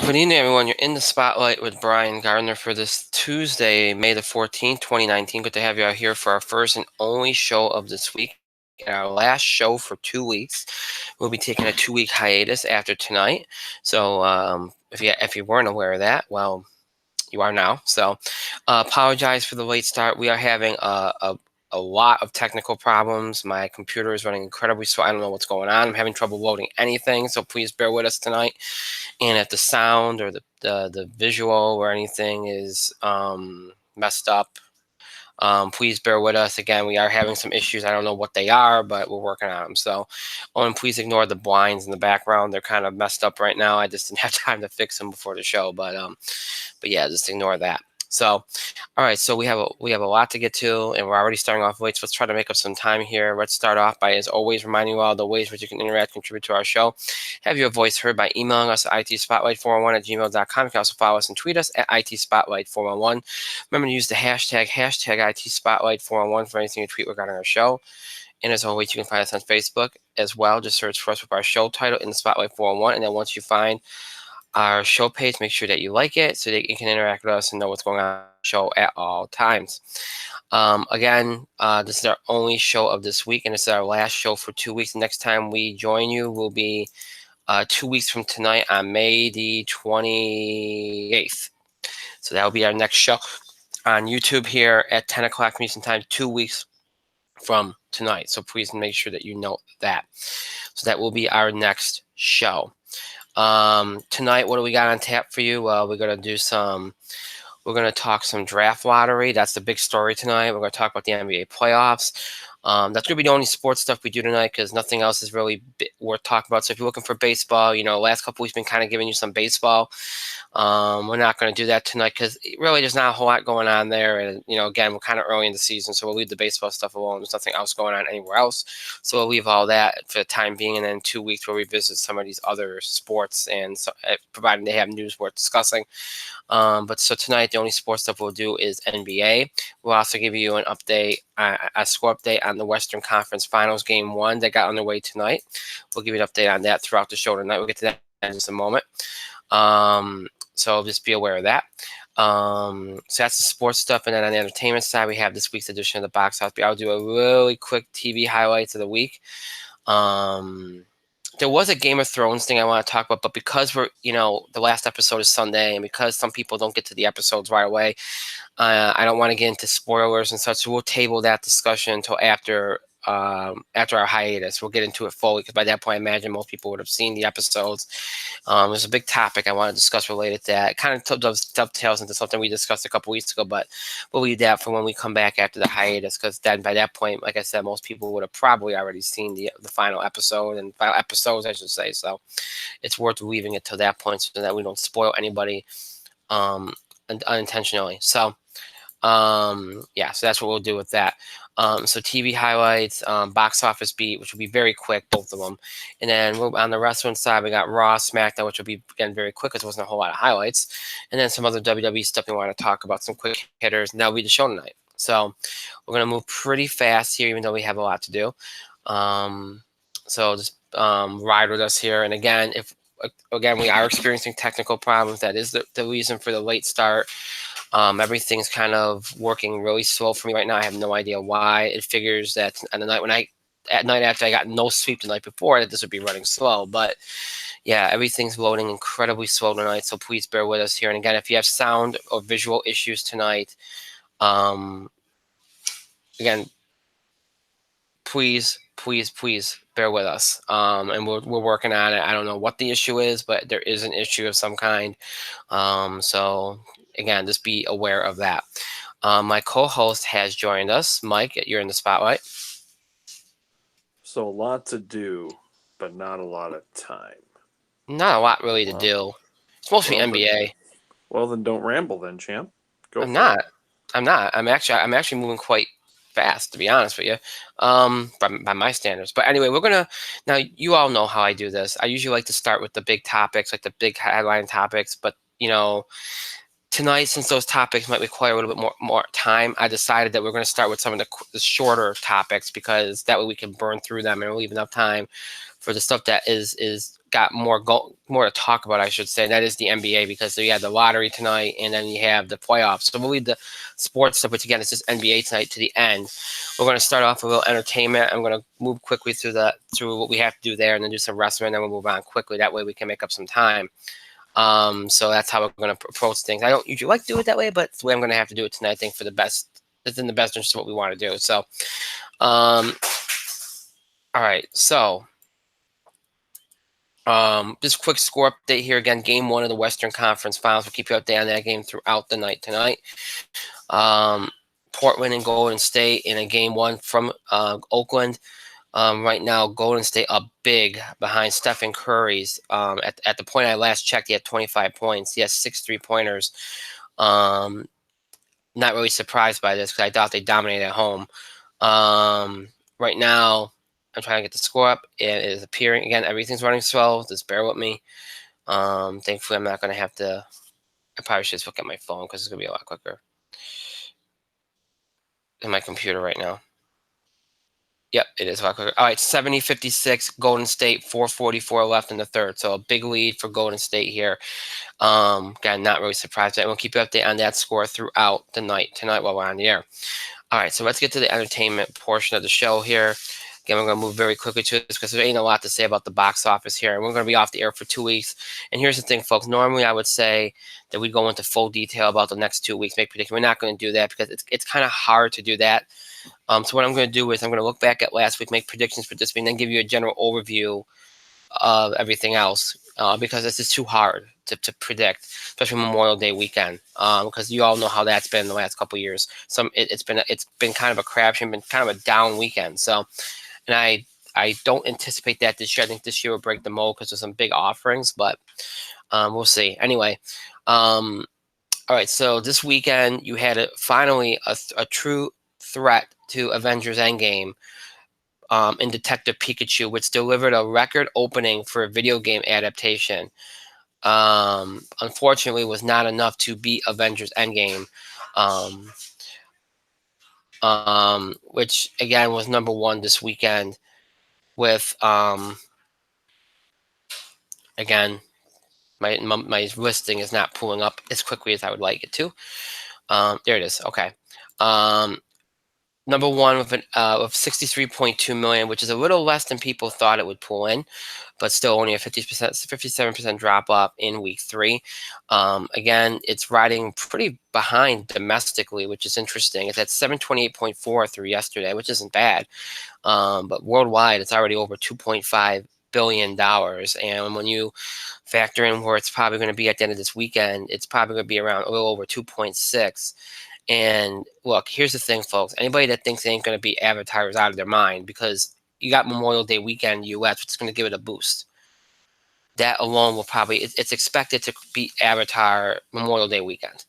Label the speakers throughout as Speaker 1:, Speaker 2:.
Speaker 1: Good evening, everyone. You're in the spotlight with Brian Gardner for this Tuesday, May the 14th, 2019. Good to have you out here for our first and only show of this week and our last show for 2 weeks. We'll be taking a 2 week hiatus after tonight. So if you weren't aware of that, well, you are now. So apologize for the late start. We are having a lot of technical problems. My computer is running incredibly slow. I don't know what's going on. I'm having trouble loading anything. So please bear with us tonight. And if the sound or the visual or anything is messed up, please bear with us. Again, we are having some issues. I don't know what they are, but we're working on them. So, and please ignore the blinds in the background. They're kind of messed up right now. I just didn't have time to fix them before the show, but yeah, just ignore that. So, all right. So we have a lot to get to, and we're already starting off late. So let's try to make up some time here. Let's start off by, as always, reminding you all the ways which you can interact, contribute to our show. Have your voice heard by emailing us at itspotlight411@gmail.com. You can also follow us and tweet us at itspotlight411. Remember to use the hashtag itspotlight411 for anything you tweet regarding our show. And as always, you can find us on Facebook as well. Just search for us with our show title in the Spotlight 411. And then once you find our show page, make sure that you like it so that you can interact with us and know what's going on in the show at all times. Again, this is our only show of this week, and it's our last show for 2 weeks. The next time we join you will be 2 weeks from tonight on May the 28th. So that will be our next show on YouTube here at 10 o'clock Eastern Time, 2 weeks from tonight. So please make sure that you note that. So that will be our next show. Tonight, what do we got on tap for you? Well, we're going to talk some draft lottery. That's the big story tonight. We're going to talk about the NBA playoffs. That's going to be the only sports stuff we do tonight because nothing else is really worth talking about. So if you're looking for baseball, last couple weeks been kind of giving you some baseball. We're not going to do that tonight because really there's not a whole lot going on there. And, again, we're kind of early in the season, so we'll leave the baseball stuff alone. There's nothing else going on anywhere else. So we'll leave all that for the time being. And then in 2 weeks, we'll revisit some of these other sports and so, providing they have news worth discussing. But so tonight, the only sports stuff we'll do is NBA. We'll also give you an update, a score update on the Western Conference Finals Game 1 that got underway tonight. We'll give you an update on that throughout the show tonight. We'll get to that in just a moment. So just be aware of that. So that's the sports stuff. And then on the entertainment side, we have this week's edition of the Box Office. I'll do a really quick TV highlights of the week. There was a Game of Thrones thing I want to talk about, but because we're, the last episode is Sunday, and because some people don't get to the episodes right away, I don't want to get into spoilers and such. So we'll table that discussion until after our hiatus. We'll get into it fully because by that point, I imagine most people would have seen the episodes. There's a big topic I want to discuss related to that. It kind of dovetails into something we discussed a couple weeks ago, but we'll leave that for when we come back after the hiatus because then by that point, like I said, most people would have probably already seen the final episode and final episodes, I should say. So it's worth leaving it till that point so that we don't spoil anybody unintentionally. So so that's what we'll do with that. So TV highlights, box office beat, which will be very quick, both of them. And then on the wrestling side, we got Raw, SmackDown, which will be, again, very quick because there wasn't a whole lot of highlights. And then some other WWE stuff we want to talk about, some quick hitters, and that'll be the show tonight. So we're going to move pretty fast here, even though we have a lot to do. So just ride with us here. And again, we are experiencing technical problems. That is the reason for the late start. Everything's kind of working really slow for me right now. I have no idea why. It figures that on the night at night after I got no sleep the night before, that this would be running slow. But yeah, everything's loading incredibly slow tonight. So please bear with us here. And again, if you have sound or visual issues tonight, again, please bear with us. And we're working on it. I don't know what the issue is, but there is an issue of some kind. So again, just be aware of that. My co-host has joined us. Mike, you're in the spotlight.
Speaker 2: So a lot to do, but not a lot of time.
Speaker 1: Not a lot really to do. It's mostly NBA.
Speaker 2: Then don't ramble then, champ.
Speaker 1: I'm not. I'm actually moving quite fast, to be honest with you, by my standards. But anyway, now you all know how I do this. I usually like to start with the big topics, like the big headline topics, but tonight, since those topics might require a little bit more time, I decided that we're going to start with some of the shorter topics because that way we can burn through them and leave enough time for the stuff that is got more to talk about, I should say. That is the NBA, because you have the lottery tonight, and then you have the playoffs. So we'll leave the sports stuff, which again is just NBA tonight, to the end. We're going to start off with a little entertainment. I'm going to move quickly through what we have to do there, and then do some wrestling, and then we'll move on quickly. That way we can make up some time. So that's how we're going to approach things. I don't usually like to do it that way, but it's the way I'm going to have to do it tonight. I think for the best, it's in the best interest of what we want to do. So, all right. So, just quick score update here again. Game 1 of the Western Conference Finals. We'll keep you updated on that game throughout the night tonight. Portland and Golden State in a Game 1 from Oakland. Right now, Golden State up big behind Stephen Curry's. At the point I last checked, he had 25 points. He has 6 3-pointers. Not really surprised by this, because I thought they dominated at home. Right now, I'm trying to get the score up. It is appearing again. Everything's running slow. Just bear with me. Thankfully, I'm not going to have to. I probably should just look at my phone, because it's going to be a lot quicker in my computer right now. Yep, it is a lot quicker. All right, 70-56, Golden State, 4:44 left in the third. So a big lead for Golden State here. Again, not really surprised. We'll keep you updated on that score throughout the night tonight while we're on the air. All right, so let's get to the entertainment portion of the show here. Again, we're going to move very quickly to this, because there ain't a lot to say about the box office here. And we're going to be off the air for 2 weeks. And here's the thing, folks. Normally, I would say that we go into full detail about the next 2 weeks, make predictions. We're not going to do that, because it's kind of hard to do that. So what I'm going to do is I'm going to look back at last week, make predictions for this week, and then give you a general overview of everything else, because this is too hard to predict, especially Memorial Day weekend, because you all know how that's been the last couple of years. It's been kind of a crapshoot, been kind of a down weekend. So, and I don't anticipate that this year. I think this year will break the mold, because there's some big offerings, but we'll see. Anyway, all right. So this weekend you had finally a true threat to Avengers Endgame in Detective Pikachu, which delivered a record opening for a video game adaptation. Unfortunately, was not enough to beat Avengers Endgame, which again was number 1 this weekend. With again, my listing is not pulling up as quickly as I would like it to. There it is. Okay. Number 1 with 63.2 million, which is a little less than people thought it would pull in, but still only a 57% drop off in week 3. Again, it's riding pretty behind domestically, which is interesting. It's at 728.4 through yesterday, which isn't bad. But worldwide, it's already over $2.5 billion. And when you factor in where it's probably going to be at the end of this weekend, it's probably going to be around a little over 2.6. And look, here's the thing, folks. Anybody that thinks they ain't going to be Avatar is out of their mind, because you got Memorial Day weekend U.S., which is going to give it a boost. That alone will probably, it's expected to beat Avatar Memorial Day weekend.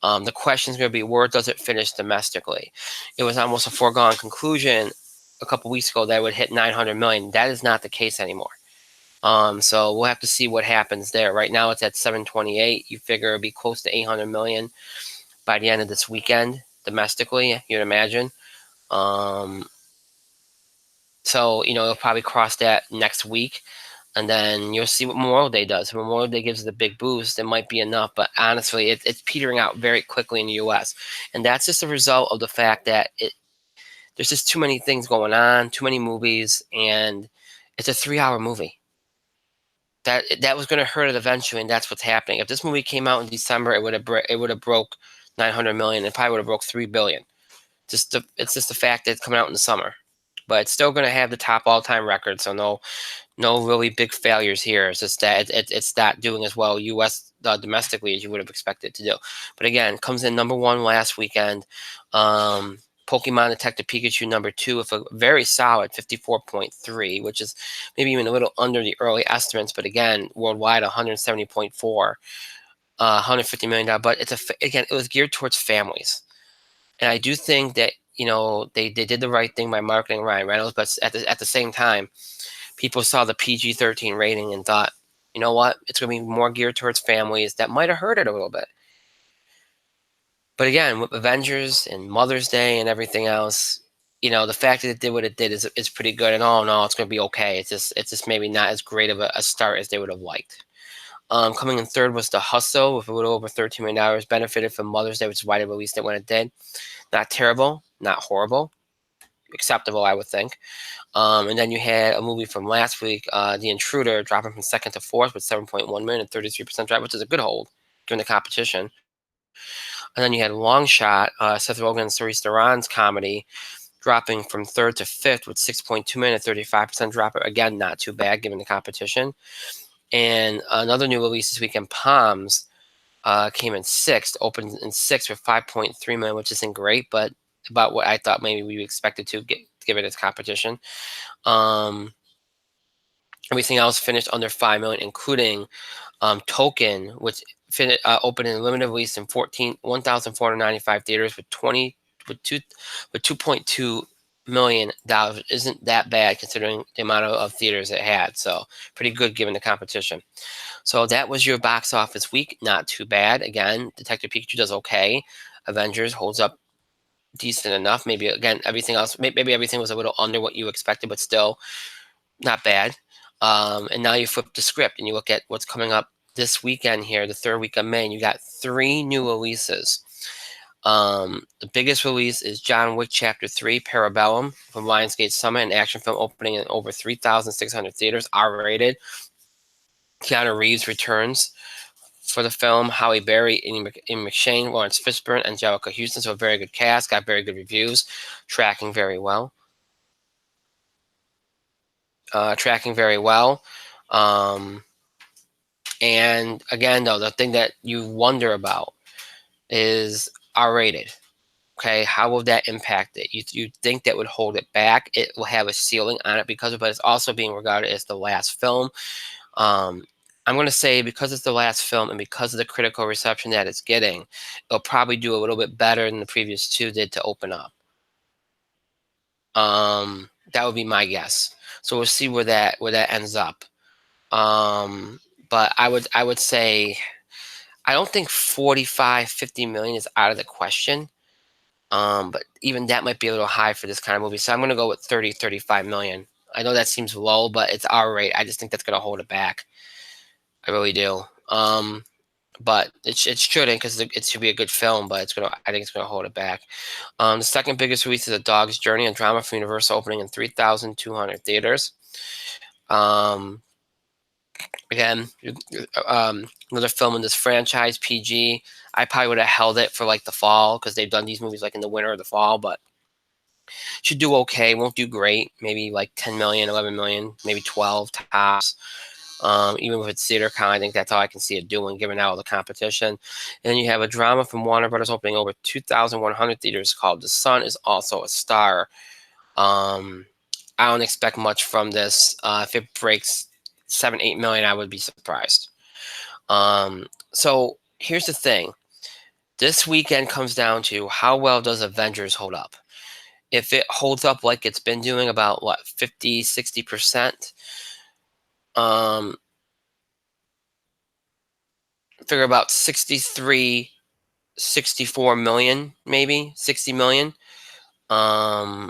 Speaker 1: The question is going to be, where does it finish domestically? It was almost a foregone conclusion a couple weeks ago that it would hit 900 million. That is not the case anymore. So we'll have to see what happens there. Right now it's at 728. You figure it'll be close to 800 million by the end of this weekend domestically, you'd imagine. So, it'll probably cross that next week, and then you'll see what Memorial Day does. If Memorial Day gives it a big boost, it might be enough, but honestly, it's petering out very quickly in the U.S., and that's just a result of the fact that there's just too many things going on, too many movies, and it's a 3-hour movie. That was going to hurt it eventually, and that's what's happening. If this movie came out in December, it would have broke 900 million. It probably would have broke 3 billion. It's just the fact that it's coming out in the summer, but it's still going to have the top all-time record. So no really big failures here. It's just that it's not doing as well U.S. Domestically as you would have expected it to do. But again, comes in number 1 last weekend. Pokemon Detective Pikachu number 2 with a very solid 54.3, which is maybe even a little under the early estimates. But again, worldwide 170.4, $150 million. But it was geared towards families. And I do think that, they did the right thing by marketing Ryan Reynolds, but at the same time, people saw the PG-13 rating and thought, you know what, it's going to be more geared towards families. That might have hurt it a little bit. But again, with Avengers and Mother's Day and everything else, the fact that it did what it did is pretty good. And all in all, it's going to be okay. It's just maybe not as great of a start as they would have liked. Coming in third was The Hustle with a little over $13 million. Benefited from Mother's Day, which is why they released it when it did. Not terrible, not horrible, acceptable, I would think. And then you had a movie from last week, The Intruder, dropping from second to fourth with 7.1 million and 33% drop, which is a good hold given the competition. And then you had Long Shot, Seth Rogen and Charlize Theron's comedy, dropping from third to fifth with 6.2 million and 35% drop. Again, not too bad given the competition. And another new release this weekend, Palms, came in sixth, opened in sixth with 5.3 million, which isn't great, but about what I thought maybe we expected to get given its competition. Everything else finished under 5 million, including Token, which opened in limited release in 1,495 theaters with 2.2 million dollars. Isn't that bad considering the amount of theaters it had? So pretty good given the competition. So that was your box office week. Not too bad. Again, Detective Pikachu does okay. Avengers holds up decent enough. Maybe again everything else. Maybe everything was a little under what you expected, but still not bad. And now you flip the script and you look at what's coming up this weekend here, the third week of May, and you got 3 new releases. The biggest release is John Wick Chapter 3, Parabellum from Lionsgate Summit, an action film opening in over 3,600 theaters, R-rated. Keanu Reeves returns for the film. Halle Berry, Ian McShane, Lawrence Fishburne, Angelica Houston. So a very good cast, got very good reviews, tracking very well. And again, though, the thing that you wonder about is R-rated. Okay, how will that impact it? You think that would hold it back? It will have a ceiling on it because of, but it's also being regarded as the last film. I'm going to say because it's the last film and because of the critical reception that it's getting, it'll probably do a little bit better than the previous 2 did to open up. That would be my guess. So we'll see where that ends up. But I would say I don't think 45-50 million is out of the question. But even that might be a little high for this kind of movie. So I'm going to go with 30-35 million. I know that seems low, but it's R-rated. I just think that's going to hold it back. I really do. But it shouldn't because it should be a good film, but I think it's gonna hold it back. The second biggest release is A Dog's Journey, a drama from Universal, opening in 3,200 theaters. Again, another film in this franchise, PG. I probably would have held it for like the fall because they've done these movies like in the winter or the fall, but should do okay. Won't do great. Maybe like 10 million, 11 million, maybe 12 tops. Even with its theater count, I think that's all I can see it doing, given all the competition. And then you have a drama from Warner Brothers opening over 2,100 theaters called The Sun Is Also a Star. I don't expect much from this. If it breaks 7-8 million, I would be surprised. So here's the thing. This weekend comes down to how well does Avengers hold up? If it holds up like it's been doing, about what, 50-60%, figure about 64 million, maybe 60 million. I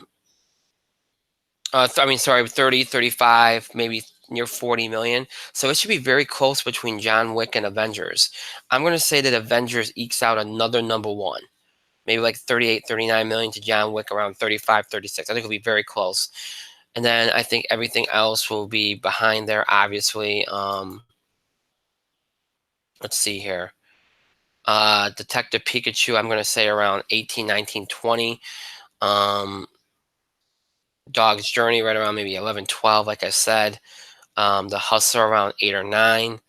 Speaker 1: mean, sorry, 30, 35, maybe near 40 million. So it should be very close between John Wick and Avengers. I'm going to say that Avengers ekes out another number 1, maybe like 38, 39 million to John Wick, around 35, 36. I think it'll be very close. And then I think everything else will be behind there, obviously. Let's see here. Detective Pikachu, I'm going to say around 18, 19, 20. Dog's Journey right around maybe 11, 12, like I said. The Hustle around 8 or 9.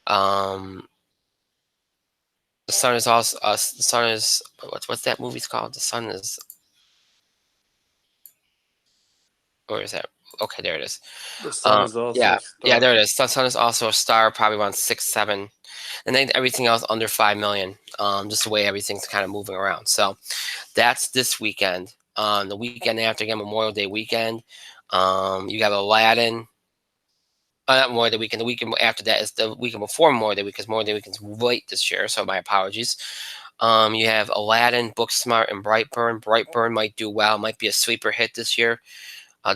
Speaker 1: The Sun is also the Sun is what's that movie's called? The Sun is, where is that? Okay, there it is.
Speaker 2: The Sun is also
Speaker 1: Yeah,
Speaker 2: a star.
Speaker 1: there it is. Sun is also a star, probably around 6, 7, and then everything else under 5 million. Just the way everything's kind of moving around. So that's this weekend. The weekend after, again, Memorial Day weekend. You got Aladdin. Not Memorial Day weekend. The weekend after that is the weekend before Memorial Day week, because Memorial Day weekend's late this year. So my apologies. You have Aladdin, Booksmart, and Brightburn. Brightburn might do well. Might be a sleeper hit this year,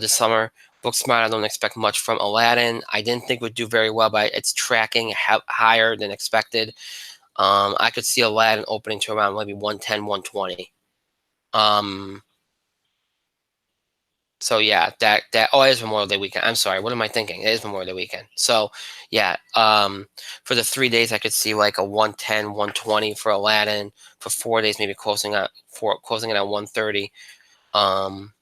Speaker 1: this summer. Booksmart, I don't expect much from. Aladdin, I didn't think would do very well, but it's tracking higher than expected. I could see Aladdin opening to around maybe 110, 120. Um, so yeah, that oh, it is Memorial Day weekend. I'm sorry, what am I thinking? It is Memorial Day weekend. So yeah, for the 3 days, I could see like a 110, 120 for Aladdin. For 4 days, maybe closing it at 130. Um,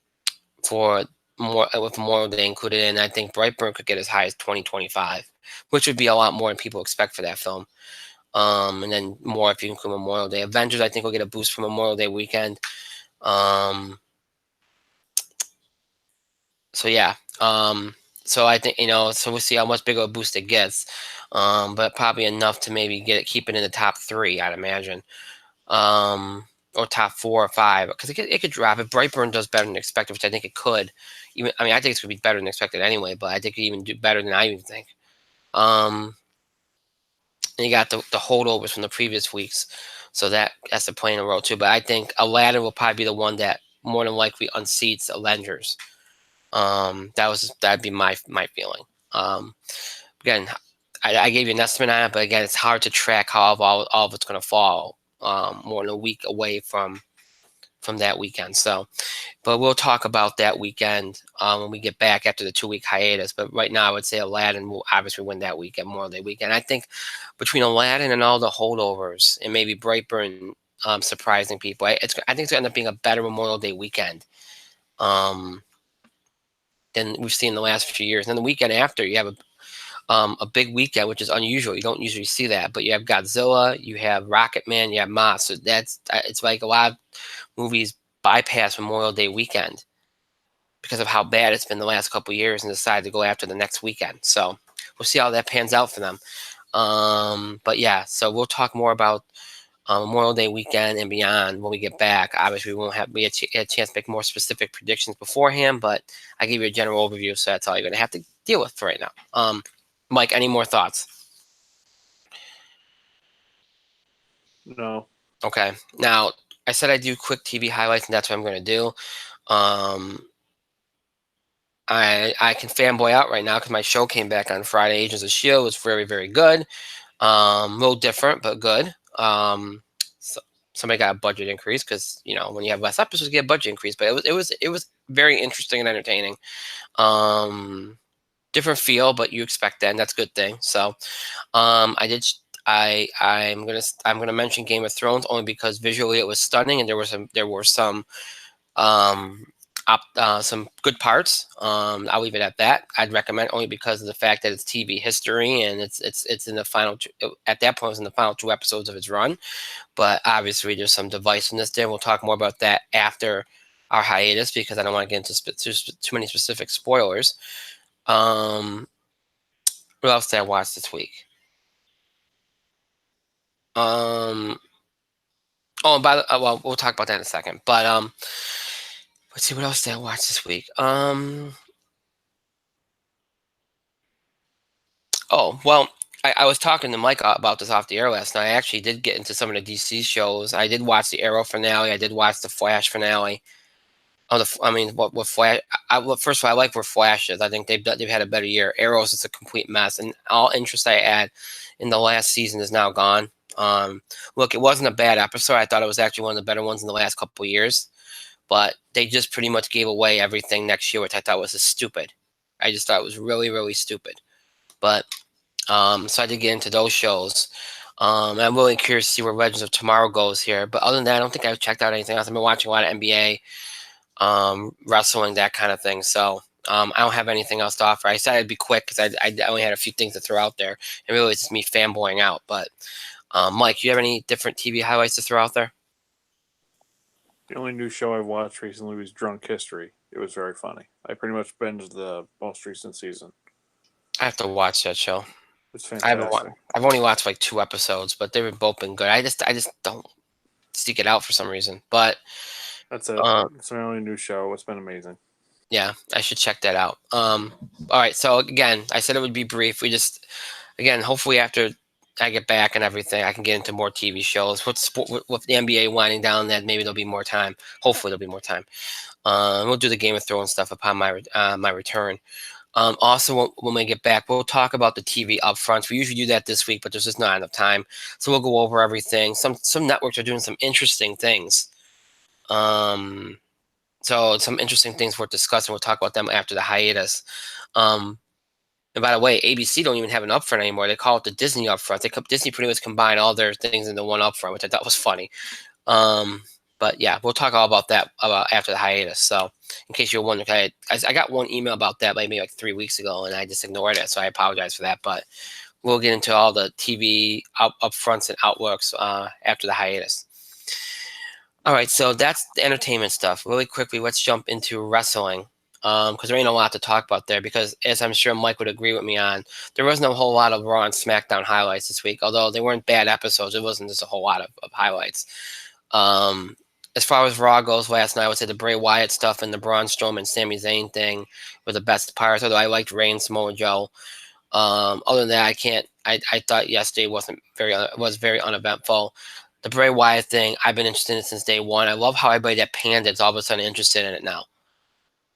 Speaker 1: for more with Memorial Day included in, I think Brightburn could get as high as 2025, which would be a lot more than people expect for that film. And then more if you include Memorial Day. Avengers, I think, will get a boost for Memorial Day weekend. Um, so yeah. So I think so we'll see how much bigger a boost it gets. But probably enough to maybe keep it in the top three, I'd imagine. Or top 4 or 5, because it could drop if Brightburn does better than expected, which I think it could. Even I mean, I think it's gonna be better than expected anyway, but I think it could even do better than I even think. Um, and you got the holdovers from the previous weeks, so that's a play in a row too. But I think Aladdin will probably be the one that more than likely unseats Avengers. That'd be my feeling. Again, I gave you an estimate on it, but again, it's hard to track how all of it's going to fall. More than a week away from that weekend. So, but we'll talk about that weekend when we get back after the 2 week hiatus. But right now, I would say Aladdin will obviously win that weekend, Memorial Day weekend. I think between Aladdin and all the holdovers, and maybe Brightburn surprising people, I think it's going to end up being a better Memorial Day weekend um, than we've seen the last few years. And then the weekend after, you have a big weekend, which is unusual. You don't usually see that, but you have Godzilla, you have Rocket Man, you have Moss. So it's like a lot of movies bypass Memorial Day weekend because of how bad it's been the last couple of years and decide to go after the next weekend. So we'll see how that pans out for them. But yeah, so we'll talk more about Memorial Day weekend and beyond when we get back. Obviously, we won't have a chance to make more specific predictions beforehand, but I gave you a general overview, so that's all you're going to have to deal with for right now. Mike, any more thoughts?
Speaker 2: No.
Speaker 1: Okay. Now, I said I'd do quick TV highlights, and that's what I'm going to do. Um, I can fanboy out right now because my show came back on Friday. Agents of Shield was very, very good. A little different, but good. So somebody got a budget increase because when you have less episodes, you get a budget increase. But it was very interesting and entertaining. Different feel, but you expect that, and that's a good thing. So I did. I'm gonna mention Game of Thrones only because visually it was stunning, and there were some um, some good parts. I'll leave it at that. I'd recommend only because of the fact that it's TV history and it's in the final at that point it was in the final 2 episodes of its run. But obviously there's some divisiveness there. We'll talk more about that after our hiatus because I don't want to get into too many specific spoilers. Um, what else did I watch this week? Um, oh, and well, we'll talk about that in a second. But let's see what else did I watch this week. Oh, well, I was talking to Mike about this off the air last night. I actually did get into some of the DC shows. I did watch the Arrow finale. I did watch the Flash finale. Oh, I mean, what Flash? Well, first of all, I like where Flash is. I think they've had a better year. Arrow's is a complete mess, and all interest I had in the last season is now gone. Look, it wasn't a bad episode. I thought it was actually one of the better ones in the last couple of years, but they just pretty much gave away everything next year, which I thought was just stupid. I just thought it was really, really stupid. But so I did get into those shows. I'm really curious to see where Legends of Tomorrow goes here. But other than that, I don't think I've checked out anything else. I've been watching a lot of NBA, wrestling, that kind of thing. So I don't have anything else to offer. I said I'd be quick because I only had a few things to throw out there. And really, it's just me fanboying out. But Mike, do you have any different TV highlights to throw out there?
Speaker 2: The only new show I've watched recently was Drunk History. It was very funny. I pretty much binged the most recent season.
Speaker 1: I have to watch that show.
Speaker 2: It's
Speaker 1: I haven't.
Speaker 2: fantastic.
Speaker 1: I've only watched like 2 episodes, but they've both been good. I just don't seek it out for some reason. But
Speaker 2: That's it.
Speaker 1: um,
Speaker 2: It's my only new show. It's been amazing.
Speaker 1: yeah, I should check that out. All right. So again, I said it would be brief. We just, again, hopefully after I get back and everything, I can get into more TV shows. With the NBA winding down, that maybe there'll be more time. Hopefully, there'll be more time. We'll do the Game of Thrones stuff upon my return. Also, when we get back, we'll talk about the TV upfronts. We usually do that this week, but there's just not enough time. So we'll go over everything. Some networks are doing some interesting things. Um, so some interesting things worth discussing. We'll talk about them after the hiatus. Um, and by the way, ABC don't even have an upfront anymore. They call it the Disney upfront. Disney pretty much combined all their things into one upfront, which I thought was funny. Um, but yeah, we'll talk all about that about after the hiatus. So in case you're wondering, I got one email about that maybe like 3 weeks ago, and I just ignored it. So I apologize for that. But we'll get into all the TV upfronts and outworks after the hiatus. All right, so that's the entertainment stuff. Really quickly, let's jump into wrestling because there ain't a lot to talk about there. Because as I'm sure Mike would agree with me on, there wasn't a whole lot of Raw and SmackDown highlights this week. Although they weren't bad episodes, it wasn't just a whole lot of highlights. Um, as far as Raw goes last night, I would say the Bray Wyatt stuff and the Braun Strowman Sami Zayn thing were the best parts. Although I liked Reigns, Samoa Joe. Other than that, I can't. I thought yesterday was very uneventful. The Bray Wyatt thing, I've been interested in it since day one. I love how everybody that panned it's all of a sudden interested in it now.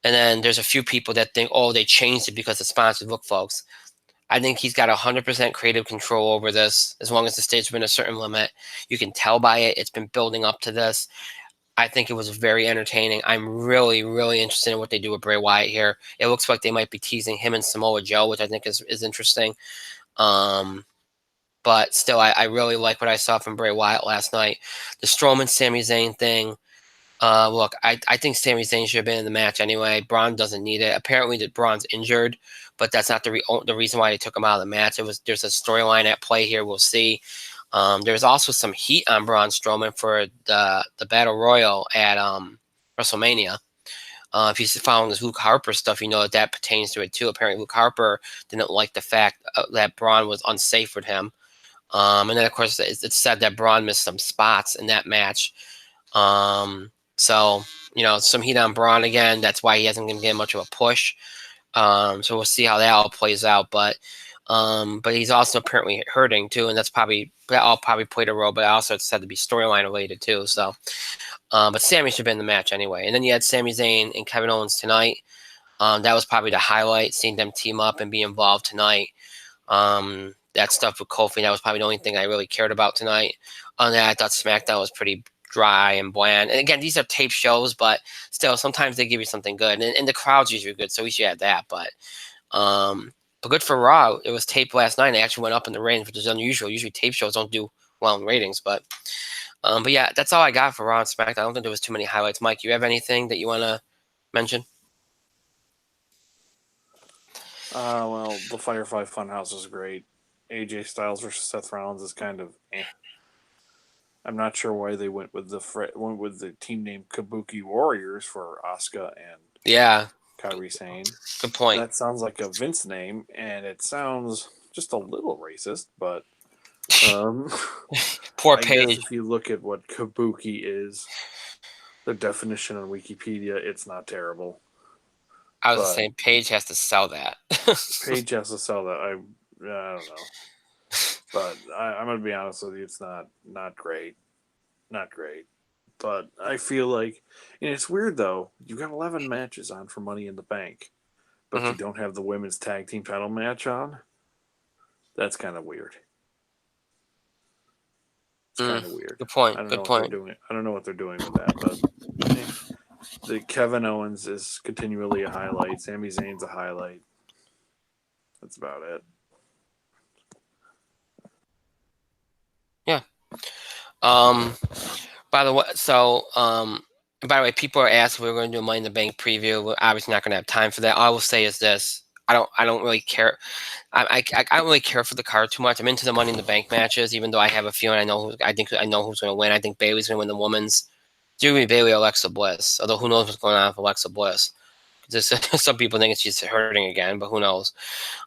Speaker 1: And then there's a few people that think, oh, they changed it because of sponsors. Look, folks, I think he's got 100% creative control over this. As long as the state's been a certain limit, you can tell by it. It's been building up to this. I think it was very entertaining. I'm really, really interested in what they do with Bray Wyatt here. It looks like they might be teasing him and Samoa Joe, which I think is interesting. Um, but still, I really like what I saw from Bray Wyatt last night. The Strowman Sami Zayn thing. Look, I think Sami Zayn should have been in the match anyway. Braun doesn't need it. Apparently, that Braun's injured, but that's not the reason why they took him out of the match. There's a storyline at play here. We'll see. There's also some heat on Braun Strowman for the Battle Royal at WrestleMania. If you're following this Luke Harper stuff, you know that pertains to it too. Apparently, Luke Harper didn't like the fact that Braun was unsafe with him. And then, of course, it's said that Braun missed some spots in that match. So, some heat on Braun again. That's why he hasn't been getting much of a push. So we'll see how that all plays out. But he's also apparently hurting too, and that all probably played a role. But also it's said to be storyline related too. So, but Sami should have been in the match anyway. And then you had Sami Zayn and Kevin Owens tonight. That was probably the highlight, seeing them team up and be involved tonight. That stuff with Kofi, that was probably the only thing I really cared about tonight. On that, I thought SmackDown was pretty dry and bland. And again, these are tape shows, but still, sometimes they give you something good. And the crowd's usually good, so we should have that. But good for Raw. It was taped last night, and it actually went up in the ratings, which is unusual. Usually tape shows don't do well in ratings. But yeah, that's all I got for Raw and SmackDown. I don't think there was too many highlights. Mike, you have anything that you want to mention?
Speaker 2: Well, the Firefly Funhouse is great. AJ Styles versus Seth Rollins is kind of eh. I'm not sure why they went with the team name Kabuki Warriors for Asuka and
Speaker 1: Yeah,
Speaker 2: Kairi Sane.
Speaker 1: good point.
Speaker 2: That sounds like a Vince name, and it sounds just a little racist. But
Speaker 1: Poor
Speaker 2: I
Speaker 1: Paige.
Speaker 2: guess if you look at what Kabuki is, the definition on Wikipedia, it's not terrible.
Speaker 1: I was saying Paige has to sell that.
Speaker 2: Paige has to sell that. I don't know, but I'm gonna be honest with you, it's not great, not great. But I feel like, and it's weird though. You got 11 matches on for Money in the Bank, but you don't have the women's tag team title match on. That's kind of weird. It's kind of weird.
Speaker 1: Good point.
Speaker 2: I don't
Speaker 1: Good
Speaker 2: know
Speaker 1: point.
Speaker 2: what they're doing. I don't know what they're doing with that, but the Kevin Owens is continually a highlight. Sami Zayn's a highlight. That's about it.
Speaker 1: Yeah. By the way, people are asking if we're going to do a Money in the Bank preview. We're obviously not going to have time for that. All I will say is this: I don't really care. I don't really care for the card too much. I'm into the Money in the Bank matches, even though I have a feeling I know who's going to win. I think Bailey's going to win the women's. It's going to be Bailey, Alexa Bliss. Although who knows what's going on with Alexa Bliss? Some people think she's hurting again, but who knows?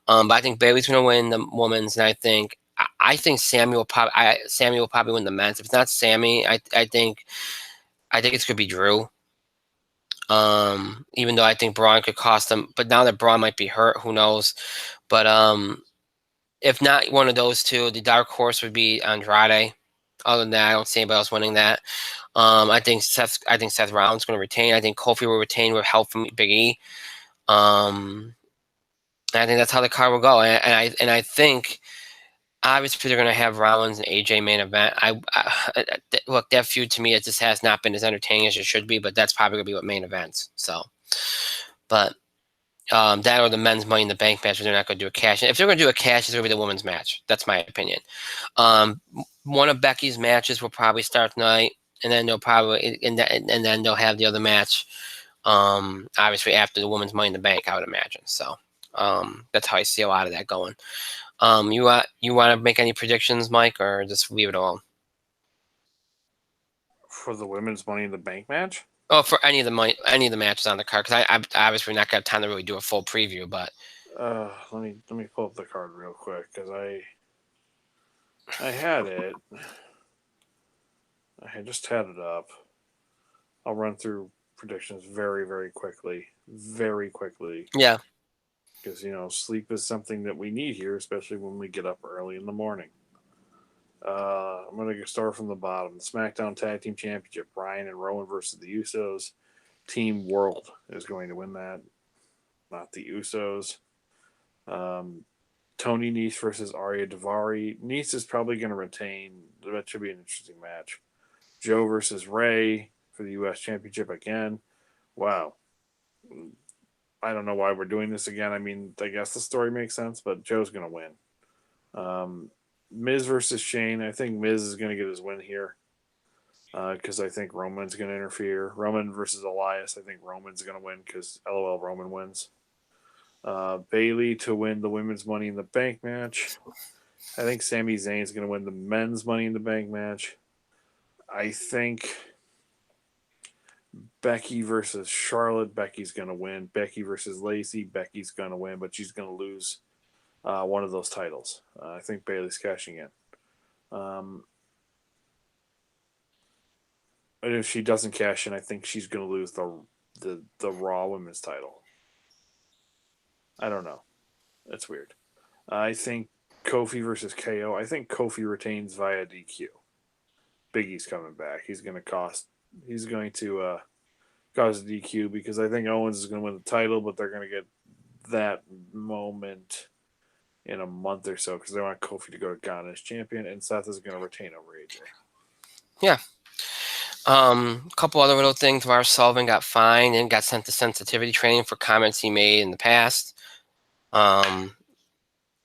Speaker 1: But I think Bailey's going to win the women's, and I think Sammy will probably win the men's. If it's not Sammy, I think it's going to be Drew. Even though I think Braun could cost them, but now that Braun might be hurt, who knows? But if not one of those two, the dark horse would be Andrade. Other than that, I don't see anybody else winning that. I think Seth Rollins going to retain. I think Kofi will retain with help from Big E. I think that's how the card will go. And I think obviously they're going to have Rollins and AJ main event. Look, that feud to me, it just has not been as entertaining as it should be. But that's probably going to be what main events. So, but that or the men's Money in the Bank match, they're not going to do a cash. If they're going to do a cash, it's going to be the women's match. That's my opinion. One of Becky's matches will probably start tonight, and then then they'll have the other match. Obviously after the women's Money in the Bank, I would imagine. So, that's how I see a lot of that going. You want to make any predictions, Mike, or just leave it alone?
Speaker 2: For the women's Money in the Bank match.
Speaker 1: Oh, for any of the matches on the card, because I obviously not gonna have time to really do a full preview, but
Speaker 2: Let me pull up the card real quick because I had it. I had just had it up. I'll run through predictions very, very quickly.
Speaker 1: yeah,
Speaker 2: Because sleep is something that we need here, especially when we get up early in the morning. I'm going to start from the bottom. The SmackDown Tag Team Championship, Bryan and Rowan versus the Usos. Team World is going to win that, not the Usos. Tony Nese versus Arya Daivari. Nese is probably going to retain. That should be an interesting match. Joe versus Ray for the U.S. Championship again. Wow. I don't know why we're doing this again. I mean, I guess the story makes sense, but Joe's going to win. Miz versus Shane. I think Miz is going to get his win here because I think Roman's going to interfere. Roman versus Elias. I think Roman's going to win because LOL Roman wins. Bailey to win the women's Money in the Bank match. I think Sami Zayn's going to win the men's Money in the Bank match. I think Becky versus Charlotte. Becky's going to win. Becky versus Lacey. Becky's going to win, but she's going to lose one of those titles. I think Bailey's cashing in. And if she doesn't cash in, I think she's going to lose the Raw Women's title. I don't know. That's weird. I think Kofi versus KO. I think Kofi retains via DQ. Big E's coming back. He's going to cause a DQ because I think Owens is going to win the title, but they're going to get that moment in a month or so because they want Kofi to go to Ghana as champion, and Seth is going to retain over AJ.
Speaker 1: Yeah. A couple other little things. Lars Sullivan got fined and got sent to sensitivity training for comments he made in the past.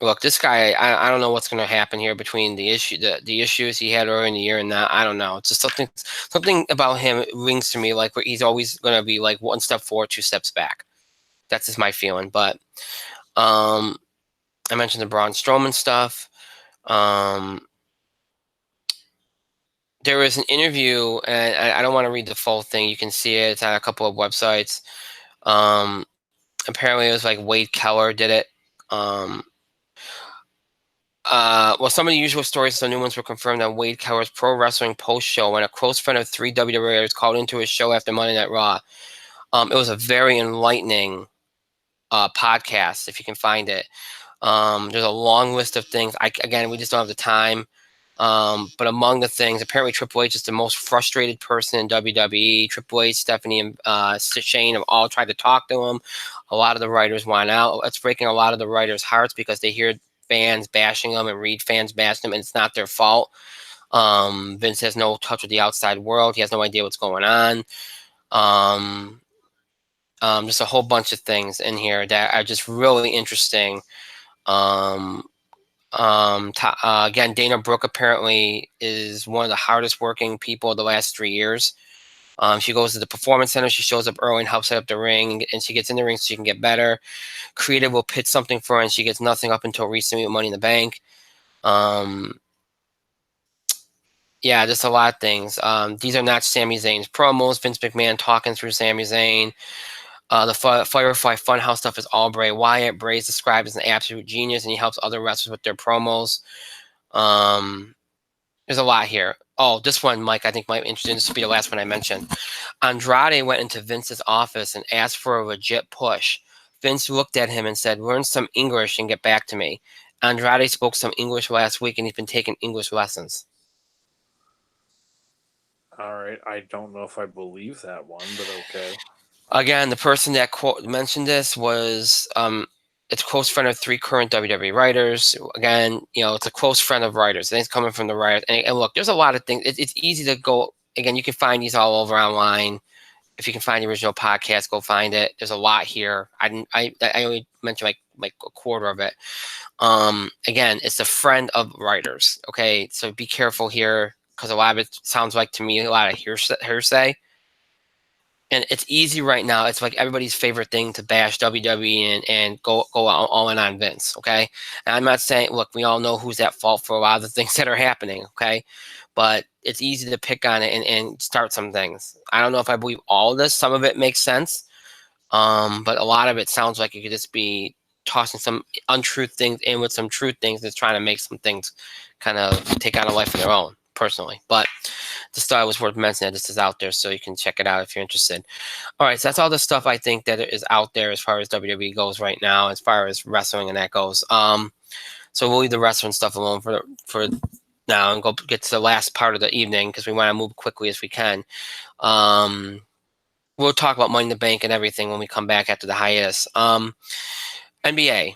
Speaker 1: Look, this guy, I don't know what's going to happen here between the issues he had earlier in the year and now. I don't know. It's just something about him rings to me like where he's always going to be like one step forward, two steps back. That's just my feeling. But I mentioned the Braun Strowman stuff. There was an interview, and I don't want to read the full thing. You can see it. It's on a couple of websites. Apparently, it was like Wade Keller did it. Well, some of the usual stories, some new ones were confirmed on Wade Keller's Pro Wrestling post show when a close friend of three WWE was called into his show after Monday Night Raw. It was a very enlightening podcast, if you can find it. There's a long list of things. Again, we just don't have the time. But among the things, apparently Triple H is the most frustrated person in WWE. Triple H, Stephanie, and Shane have all tried to talk to him. A lot of the writers want out. It's breaking a lot of the writers' hearts because they hear fans bashing them and read fans bash them, and it's not their fault. Vince has no touch with the outside world. He has no idea what's going on. Just a whole bunch of things in here that are just really interesting. Again, Dana Brooke apparently is one of the hardest working people of the last 3 years. She goes to the performance center. She shows up early and helps set up the ring, and she gets in the ring so she can get better. Creative will pitch something for her, and she gets nothing up until recently with Money in the Bank. Yeah, just a lot of things. These are not Sami Zayn's promos. Vince McMahon talking through Sami Zayn. The Firefly Funhouse stuff is all Bray Wyatt. Bray's described as an absolute genius, and he helps other wrestlers with their promos. There's a lot here. Oh, this one, Mike, I think might be interesting. This will be the last one I mentioned. Andrade went into Vince's office and asked for a legit push. Vince looked at him and said, "Learn some English and get back to me." Andrade spoke some English last week, and he's been taking English lessons.
Speaker 2: All right, I don't know if I believe that one, but okay.
Speaker 1: Again, the person that mentioned this was it's a close friend of 3 current WWE writers. Again, it's a close friend of writers. And it's coming from the writers. And look, there's a lot of things. It's easy to go. Again, you can find these all over online. If you can find the original podcast, go find it. There's a lot here. I only mentioned like a quarter of it. Again, it's a friend of writers. Okay, so be careful here because a lot of it sounds like to me a lot of hearsay. And it's easy right now. It's like everybody's favorite thing to bash WWE and go all in on Vince. Okay, and I'm not saying, look, we all know who's at fault for a lot of the things that are happening. Okay, but it's easy to pick on it and start some things. I don't know if I believe all of this. Some of it makes sense, but a lot of it sounds like it could just be tossing some untruth things in with some truth things that's trying to make some things kind of take on a life of their own. Personally, but just thought it was worth mentioning that this is out there, so you can check it out if you're interested. All right, so that's all the stuff I think that is out there as far as WWE goes right now, as far as wrestling and that goes. So we'll leave the wrestling stuff alone for now and go get to the last part of the evening because we want to move quickly as we can. We'll talk about Money in the Bank and everything when we come back after the hiatus. NBA.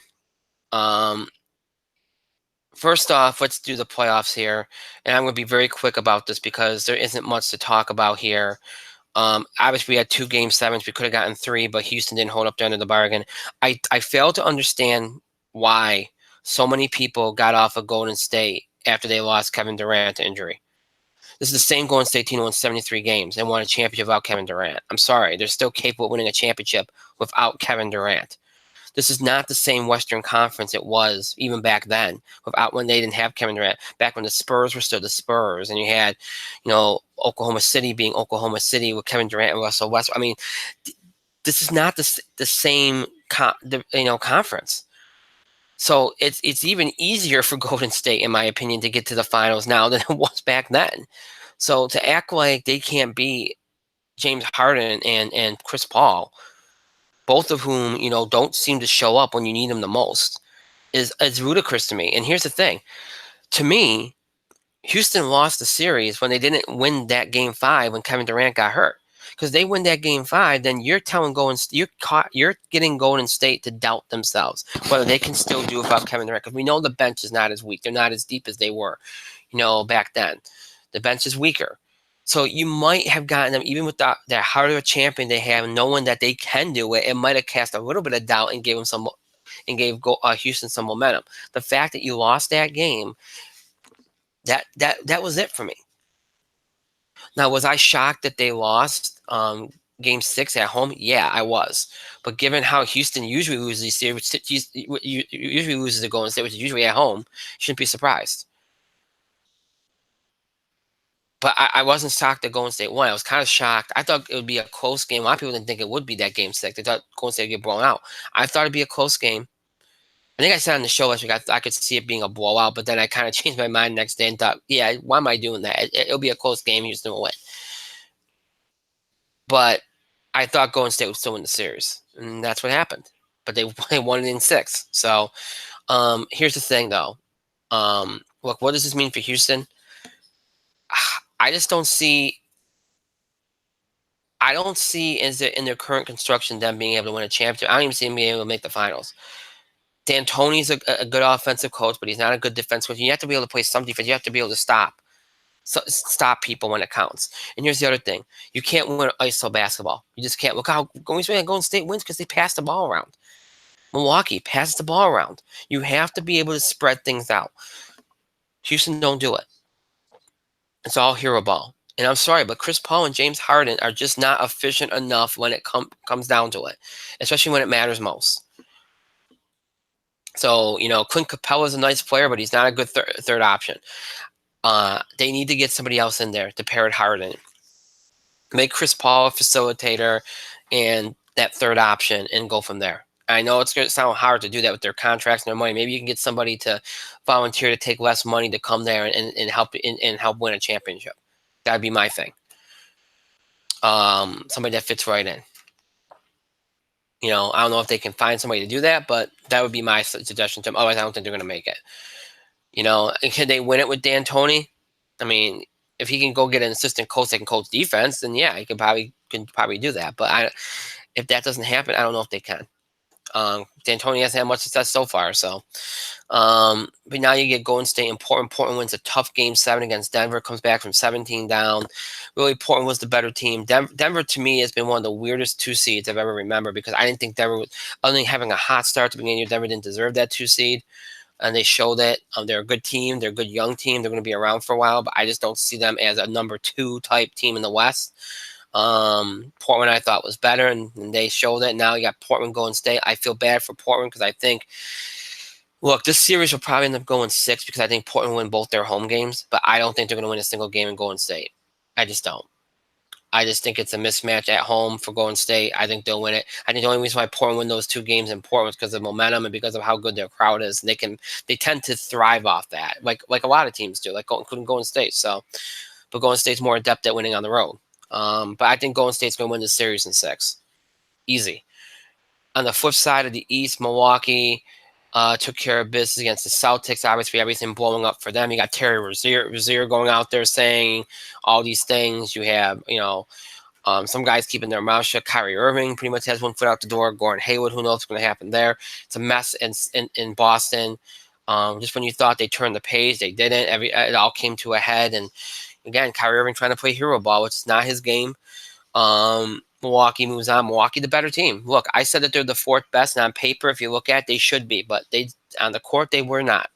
Speaker 1: First off, let's do the playoffs here, and I'm going to be very quick about this because there isn't much to talk about here. Obviously, we had 2 game sevens. We could have gotten 3, but Houston didn't hold up the end of the bargain. I fail to understand why so many people got off of Golden State after they lost Kevin Durant to injury. This is the same Golden State team who won 73 games and won a championship without Kevin Durant. I'm sorry, they're still capable of winning a championship without Kevin Durant. This is not the same Western Conference it was even back then, without when they didn't have Kevin Durant. Back when the Spurs were still the Spurs, and you had, Oklahoma City being Oklahoma City with Kevin Durant and Russell Westbrook. I mean, this is not the same conference. So it's even easier for Golden State, in my opinion, to get to the finals now than it was back then. So to act like they can't beat James Harden and Chris Paul, both of whom don't seem to show up when you need them the most, is ludicrous to me. And here's the thing: to me, Houston lost the series when they didn't win that game 5 when Kevin Durant got hurt. Because they win that game 5, then you're telling you're getting Golden State to doubt themselves whether they can still do without Kevin Durant. Because we know the bench is not as weak; they're not as deep as they were, back then. The bench is weaker. So you might have gotten them, even with that harder champion they have, knowing that they can do it. It might have cast a little bit of doubt and gave Houston some momentum. The fact that you lost that game, that was it for me. Now, was I shocked that they lost Game 6 at home? Yeah, I was. But given how Houston usually loses these series, usually loses to Golden State, which is usually at home, shouldn't be surprised. But I wasn't shocked that Golden State won. I was kind of shocked. I thought it would be a close game. A lot of people didn't think it would be that Game 6. They thought Golden State would get blown out. I thought it'd be a close game. I think I said on the show last week I could see it being a blowout, but then I kind of changed my mind next day and thought, yeah, why am I doing that? It'll be a close game. Houston will win. But I thought Golden State would still win the series, and that's what happened. But they won it in 6. So here's the thing, though. Look, what does this mean for Houston? I just don't see. I don't see in their current construction them being able to win a championship. I don't even see them being able to make the finals. D'Antoni's a good offensive coach, but he's not a good defensive coach. You have to be able to play some defense. You have to be able to stop people when it counts. And here's the other thing: you can't win ISO basketball. You just can't. Look how Golden State wins because they pass the ball around. Milwaukee passes the ball around. You have to be able to spread things out. Houston don't do it. It's all hero ball. And I'm sorry, but Chris Paul and James Harden are just not efficient enough when it comes down to it, especially when it matters most. So, Clint Capella is a nice player, but he's not a good third option. They need to get somebody else in there to pair with Harden. Make Chris Paul a facilitator and that third option and go from there. I know it's going to sound hard to do that with their contracts and their money. Maybe you can get somebody to volunteer to take less money to come there and help win a championship. That'd be my thing. Somebody that fits right in. I don't know if they can find somebody to do that, but that would be my suggestion to them. Otherwise, I don't think they're going to make it. And can they win it with D'Antoni? I mean, if he can go get an assistant coach that can coach defense, then yeah, he can probably do that. But if that doesn't happen, I don't know if they can. D'Antoni hasn't had much success so far, so. But now you get Golden State and Portland. Portland wins a tough game 7 against Denver, comes back from 17 down. Really, Portland was the better team. Denver to me has been one of the weirdest 2 seeds I've ever remembered because I didn't think Denver, other than having a hot start at the beginning of the year, Denver didn't deserve that 2 seed. And they showed it. They're a good team. They're a good young team. They're going to be around for a while, but I just don't see them as a number 2 type team in the West. Portland I thought was better, and they showed it. Now you got Portland Golden State. I feel bad for Portland because I think, look, this series will probably end up going 6 because I think Portland will win both their home games, but I don't think they're going to win a single game in Golden State. I just don't. I just think it's a mismatch at home for Golden State. I think they'll win it. I think the only reason why Portland win those 2 games in Portland is because of momentum and because of how good their crowd is. They tend to thrive off that, like a lot of teams do, including Golden State. So, but Golden State's more adept at winning on the road. But I think Golden State's going to win the series in 6, easy. On the flip side of the East, Milwaukee took care of business against the Celtics. Obviously, everything blowing up for them. You got Terry Rozier going out there saying all these things. You have, some guys keeping their mouth shut. Kyrie Irving pretty much has one foot out the door. Gordon Hayward, who knows what's going to happen there. It's a mess in Boston. Just when you thought they turned the page, they didn't. It all came to a head. And again, Kyrie Irving trying to play hero ball, which is not his game. Milwaukee moves on. Milwaukee, the better team. Look, I said that they're the 4th best, and on paper, if you look at it, they should be. But on the court, they were not.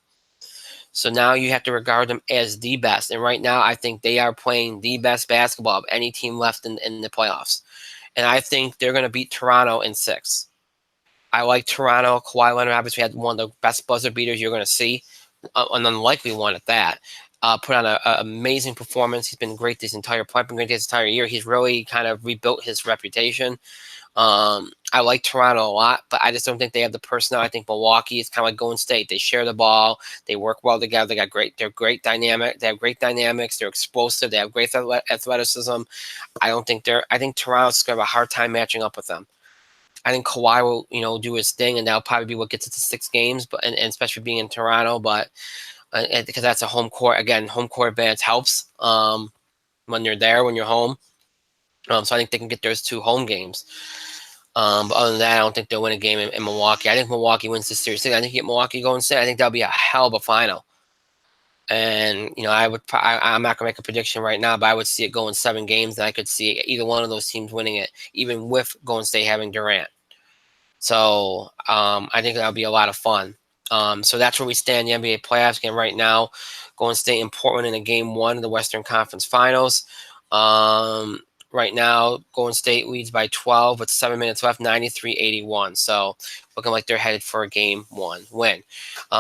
Speaker 1: So now you have to regard them as the best. And right now, I think they are playing the best basketball of any team left in the playoffs. And I think they're going to beat Toronto in 6. I like Toronto. Kawhi Leonard obviously had one of the best buzzer beaters you're going to see, an unlikely one at that. Put on an amazing performance. He's been great this entire year. He's really kind of rebuilt his reputation. I like Toronto a lot, but I just don't think they have the personnel. I think Milwaukee is kind of like Golden State. They share the ball. They work well together. They're great dynamic. They have great dynamics. They're explosive. They have great athleticism. I think Toronto's going to have a hard time matching up with them. I think Kawhi will, do his thing, and that'll probably be what gets it to 6 games, but and especially being in Toronto, but because that's a home court. Again, home court advantage helps when you're there, when you're home. So I think they can get those 2 home games. But other than that, I don't think they'll win a game in Milwaukee. I think Milwaukee wins this series. I think you get Milwaukee going State. I think that'll be a hell of a final. And I'm not gonna make a prediction right now, but I would see it going 7 games, and I could see either one of those teams winning it, even with Golden State having Durant. So I think that'll be a lot of fun. So that's where we stand in the NBA playoffs game right now. Golden State and Portland in a game 1 of the Western Conference Finals. Right now, Golden State leads by 12 with 7 minutes left, 93-81. So looking like they're headed for a game 1 win.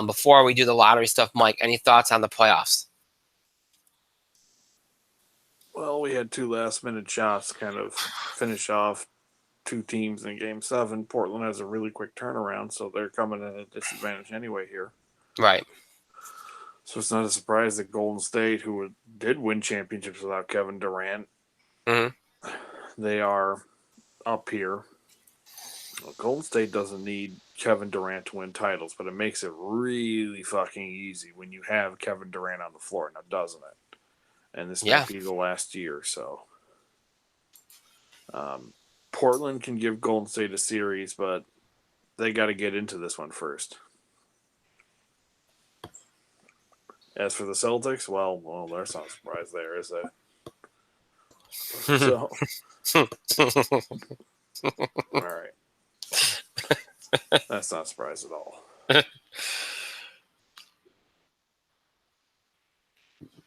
Speaker 1: Before we do the lottery stuff, Mike, any thoughts on the playoffs?
Speaker 2: Well, we had 2 last-minute shots kind of finish off 2 teams in Game 7. Portland has a really quick turnaround, so they're coming at a disadvantage anyway here.
Speaker 1: Right.
Speaker 2: So it's not a surprise that Golden State, who did win championships without Kevin Durant, they are up here. Well, Golden State doesn't need Kevin Durant to win titles, but it makes it really fucking easy when you have Kevin Durant on the floor, now doesn't it? And this might be the last year, so. Portland can give Golden State a series, but they got to get into this one first. As for the Celtics, well, there's no surprise there, is there? So, all right. That's not a surprise at all.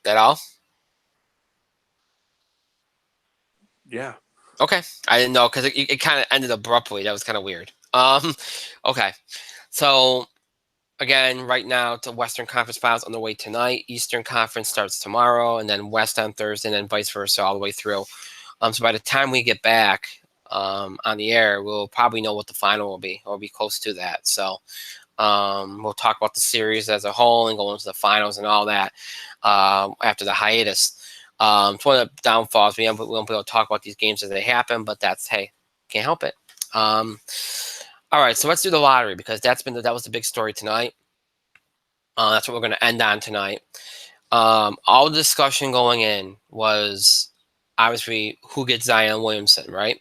Speaker 1: That all?
Speaker 2: Yeah.
Speaker 1: Okay. I didn't know because it kind of ended abruptly. That was kind of weird. Okay. So, again, right now, the Western Conference Finals on the way tonight. Eastern Conference starts tomorrow, and then West on Thursday, and then vice versa all the way through. So by the time we get back on the air, we'll probably know what the final will be, or be close to that. So we'll talk about the series as a whole and go into the finals and all that after the hiatus. It's one of the downfalls. We won't be able to talk about these games as they happen, but hey, can't help it. All right, so let's do the lottery because that was the big story tonight. That's what we're going to end on tonight. All the discussion going in was obviously who gets Zion Williamson, right?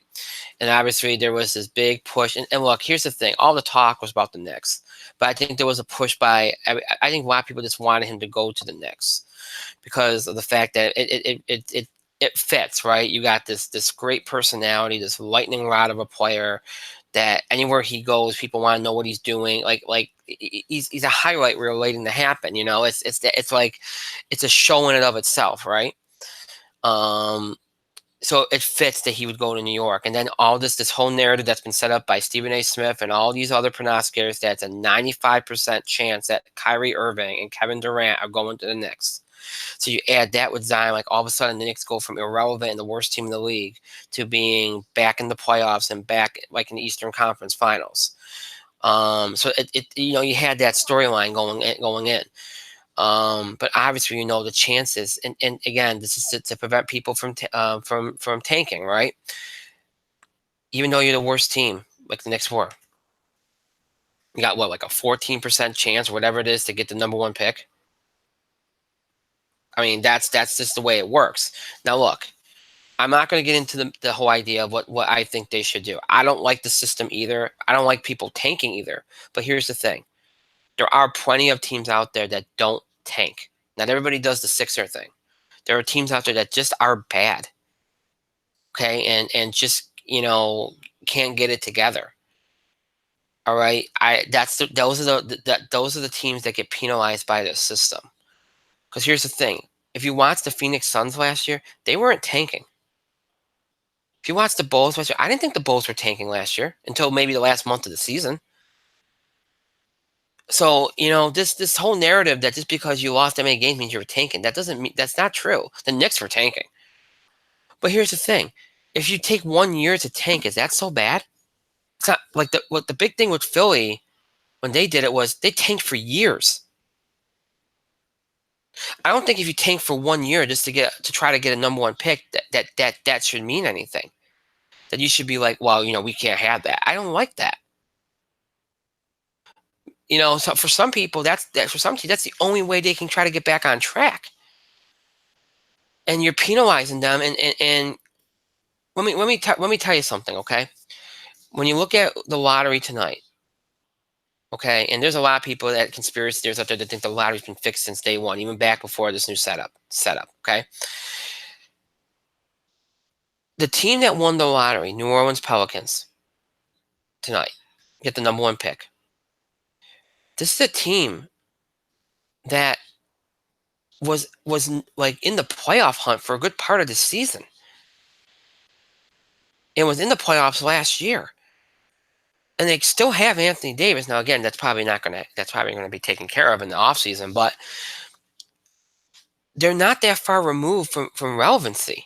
Speaker 1: And obviously there was this big push. And look, here's the thing: all the talk was about the Knicks, but I think there was a push by. I think a lot of people just wanted him to go to the Knicks because of the fact that it fits, right? You got this great personality, this lightning rod of a player that anywhere he goes, people want to know what he's doing. He's a highlight reel waiting to happen. It's like it's a show in and of itself, right? Um, so it fits that he would go to New York, and then all this whole narrative that's been set up by Stephen A. Smith and all these other pronosticators that it's a 95% chance that Kyrie Irving and Kevin Durant are going to the Knicks. So you add that with Zion, like all of a sudden the Knicks go from irrelevant and the worst team in the league to being back in the playoffs and back like in the Eastern Conference Finals. So you had that storyline going in. But obviously, the chances, and again, this is to prevent people from tanking, right? Even though you're the worst team, like the Knicks were, you got what, like a 14% chance or whatever it is to get the number one pick. I mean, that's just the way it works. Now, look, I'm not going to get into the whole idea of what I think they should do. I don't like the system either. I don't like people tanking either. But here's the thing: there are plenty of teams out there that don't tank. Not everybody does the Sixer thing. There are teams out there that just are bad, okay, and just can't get it together. All right, those are the teams that get penalized by the system. Because here's the thing: if you watch the Phoenix Suns last year, they weren't tanking. If you watch the Bulls last year, I didn't think the Bulls were tanking last year until maybe the last month of the season. So this whole narrative that just because you lost that many games means you were tanking, that doesn't mean that's not true. The Knicks were tanking. But here's the thing: if you take 1 year to tank, is that so bad? It's not like the big thing with Philly when they did it was they tanked for years. I don't think if you tank for 1 year just to try to get a number one pick that should mean anything. That you should be like, well, we can't have that. I don't like that. So for some people, that's for some teams, that's the only way they can try to get back on track. And you're penalizing them. And let me tell you something, okay? When you look at the lottery tonight, okay, and there's a lot of people that conspiracy theorists out there that think the lottery's been fixed since day one, even back before this new setup. Okay, the team that won the lottery, New Orleans Pelicans, tonight, get the number one pick. This is a team that was like in the playoff hunt for a good part of the season. It was in the playoffs last year. And they still have Anthony Davis. Now, again, that's probably going to be taken care of in the offseason, but they're not that far removed from relevancy.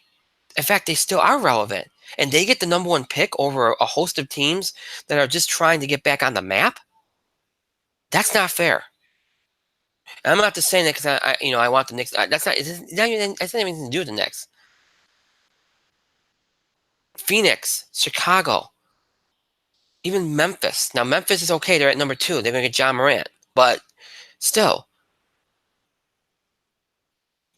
Speaker 1: In fact, they still are relevant. And they get the number one pick over a host of teams that are just trying to get back on the map. That's not fair. And I'm not just saying that because I want the Knicks. That's not even anything to do with the Knicks. Phoenix, Chicago, even Memphis. Now, Memphis is okay. They're at number 2. They're going to get John Morant. But still,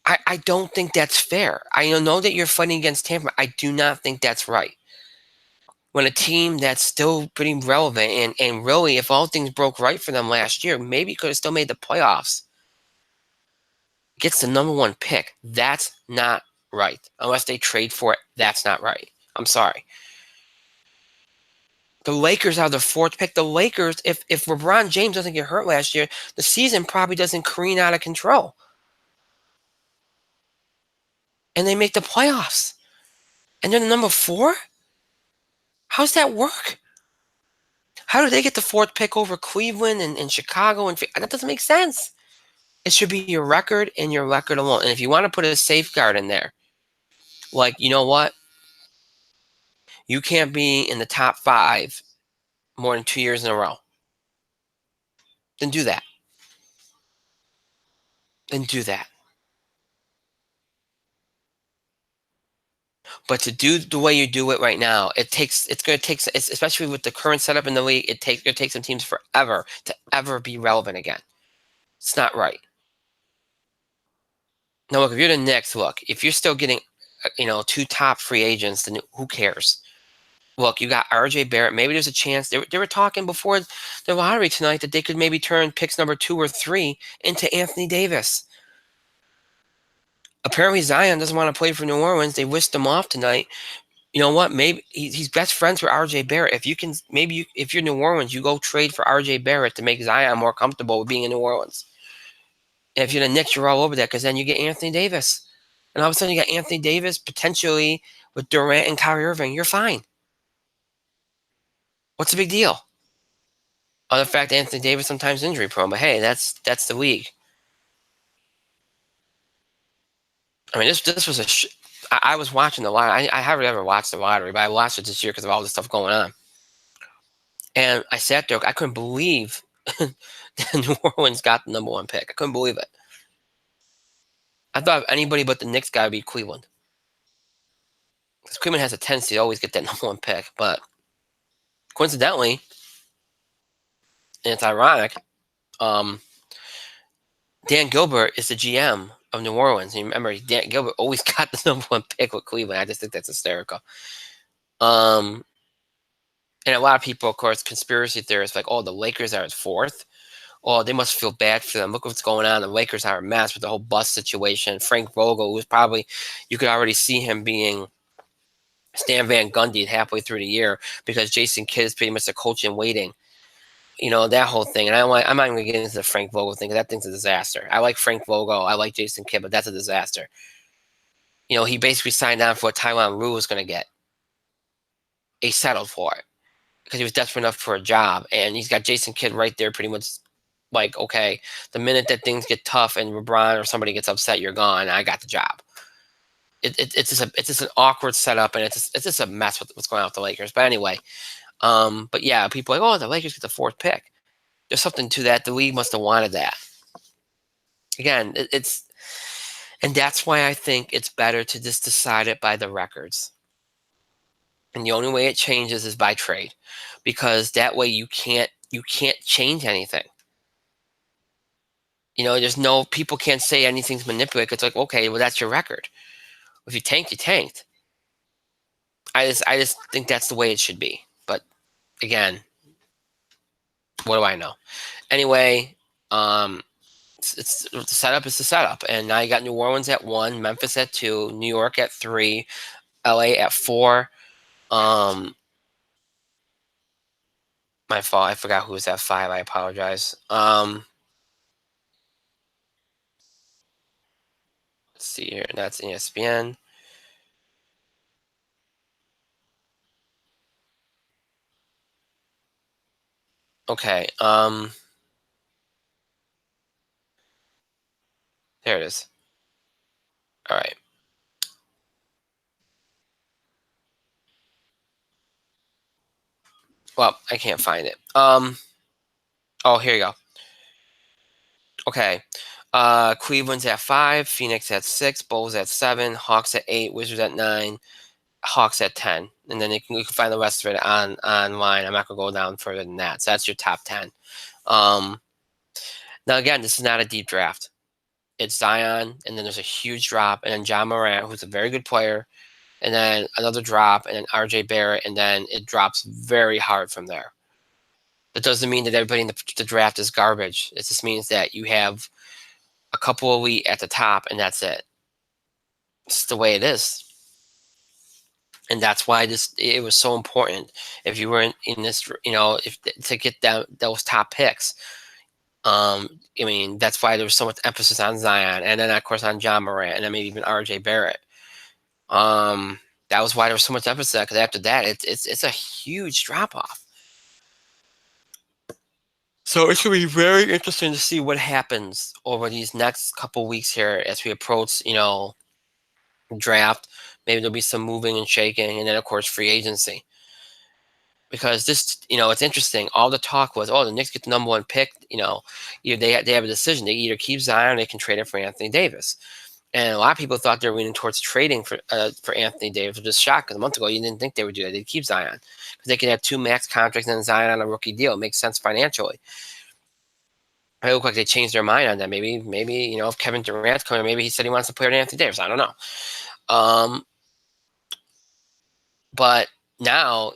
Speaker 1: I don't think that's fair. I know that you're fighting against Tampa. I do not think that's right. When a team that's still pretty relevant and really, if all things broke right for them last year, maybe could have still made the playoffs, gets the number one pick. That's not right. Unless they trade for it, that's not right. I'm sorry. The Lakers are the 4th pick. The Lakers, if LeBron James doesn't get hurt last year, the season probably doesn't careen out of control. And they make the playoffs. And they're the number 4? How's that work? How do they get the 4th pick over Cleveland and Chicago? And that doesn't make sense. It should be your record and your record alone. And if you want to put a safeguard in there, like, you know what? You can't be in the top 5 more than 2 years in a row. Then do that. But to do the way you do it right now, it's going to take, especially with the current setup in the league, it's going to take some teams forever to ever be relevant again. It's not right. Now, look, if you're the Knicks, look, if you're still getting, two top free agents, then who cares? Look, you got RJ Barrett. Maybe there's a chance. They were talking before the lottery tonight that they could maybe turn picks number 2 or 3 into Anthony Davis. Apparently, Zion doesn't want to play for New Orleans. They whisked him off tonight. You know what? Maybe he's best friends with RJ Barrett. If you can, if you're New Orleans, you go trade for RJ Barrett to make Zion more comfortable with being in New Orleans. And if you're the Knicks, you're all over that because then you get Anthony Davis. And all of a sudden, you got Anthony Davis potentially with Durant and Kyrie Irving. You're fine. What's the big deal? Other fact, Anthony Davis sometimes injury prone, but hey, that's the league. I mean, this was I was watching the lottery. I haven't ever watched the lottery, but I watched it this year because of all this stuff going on. And I sat there. I couldn't believe that New Orleans got the number 1 pick. I couldn't believe it. I thought anybody but the Knicks got to be Cleveland. Because Cleveland has a tendency to always get that number 1 pick. But coincidentally, and it's ironic, Dan Gilbert is the GM of New Orleans. And you remember, Dan Gilbert always got the number 1 pick with Cleveland. I just think that's hysterical. And a lot of people, of course, conspiracy theorists, like, oh, the Lakers are at 4th. Oh, they must feel bad for them. Look what's going on. The Lakers are a mess with the whole bus situation. Frank Vogel, who's probably, you could already see him being Stan Van Gundy halfway through the year because Jason Kidd is pretty much the coach in waiting. That whole thing. And I'm not even going to get into the Frank Vogel thing because that thing's a disaster. I like Frank Vogel. I like Jason Kidd, but that's a disaster. He basically signed on for what Tyronn Lue was going to get. He settled for it because he was desperate enough for a job. And he's got Jason Kidd right there pretty much like, okay, the minute that things get tough and LeBron or somebody gets upset, you're gone. I got the job. It's just an awkward setup, and it's just a mess with what's going on with the Lakers. But anyway, but yeah, people are like, oh, the Lakers get the 4th pick. There's something to that. The league must have wanted that. Again, and that's why I think it's better to just decide it by the records. And the only way it changes is by trade, because that way you can't change anything. There's no, people can't say anything's manipulated. It's like, okay, well, that's your record. If you tanked, you tanked. I just think that's the way it should be. But again, what do I know? Anyway, it's the setup is the setup, and now you got New Orleans at 1, Memphis at 2, New York at 3, LA at 4. My fault. I forgot who was at 5. I apologize. Let's see here. That's ESPN. Okay. There it is. All right. Well, I can't find it. Oh, here you go. Okay. Cleveland's at 5, Phoenix at 6, Bulls at 7, Hawks at 8, Wizards at 9, Hawks at 10. And then you can find the rest of it online. I'm not going to go down further than that. So that's your top 10. Now, again, this is not a deep draft. It's Zion, and then there's a huge drop, and then John Morant, who's a very good player, and then another drop, and then RJ Barrett, and then it drops very hard from there. That doesn't mean that everybody in the draft is garbage. It just means that you have a couple elite at the top, and that's it. It's the way it is. And that's why it was so important. If you were in this, to get those top picks. I mean, that's why there was so much emphasis on Zion, and then of course on John Morant, and then maybe even RJ Barrett. That was why there was so much emphasis, because after that, it's a huge drop off. So it's going to be very interesting to see what happens over these next couple weeks here as we approach, draft. Maybe there'll be some moving and shaking, and then of course free agency. Because this, it's interesting. All the talk was, oh, the Knicks get the number 1 pick. They have a decision. They either keep Zion or they can trade it for Anthony Davis. And a lot of people thought they were leaning towards trading for Anthony Davis, which is shocking. A month ago, you didn't think they would do that. They'd keep Zion because they could have 2 max contracts and then Zion on a rookie deal. It makes sense financially. It looked like they changed their mind on that. Maybe if Kevin Durant's coming, maybe he said he wants to play with Anthony Davis. I don't know. But now,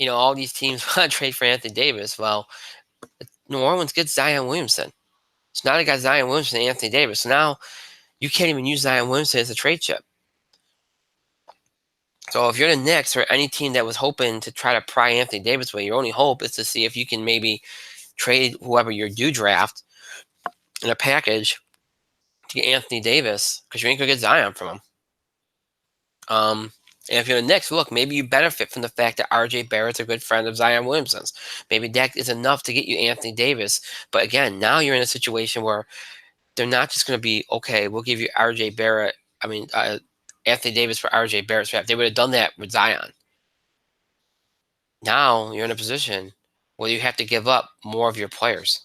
Speaker 1: all these teams want to trade for Anthony Davis. Well, New Orleans gets Zion Williamson. So now they got Zion Williamson and Anthony Davis. So now you can't even use Zion Williamson as a trade chip. So if you're the Knicks or any team that was hoping to try to pry Anthony Davis away, your only hope is to see if you can maybe trade whoever you do draft in a package to get Anthony Davis because you ain't gonna get Zion from him. And if you're the Knicks, look, maybe you benefit from the fact that RJ Barrett's a good friend of Zion Williamson's. Maybe that is enough to get you Anthony Davis. But again, now you're in a situation where they're not just going to be, okay, we'll give you Anthony Davis for RJ Barrett's draft. They would have done that with Zion. Now you're in a position where you have to give up more of your players.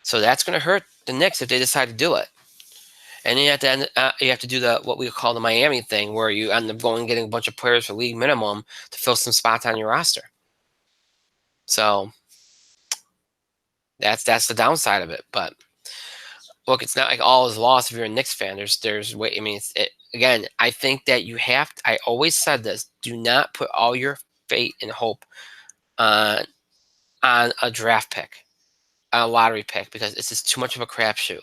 Speaker 1: So that's going to hurt the Knicks if they decide to do it. And then you have to do what we call the Miami thing, where you end up going and getting a bunch of players for league minimum to fill some spots on your roster. So that's the downside of it. But look, it's not like all is lost if you're a Knicks fan. There's way. I mean, again, I think that you have to, I always said this: do not put all your fate and hope on a draft pick, a lottery pick, because it's just too much of a crapshoot.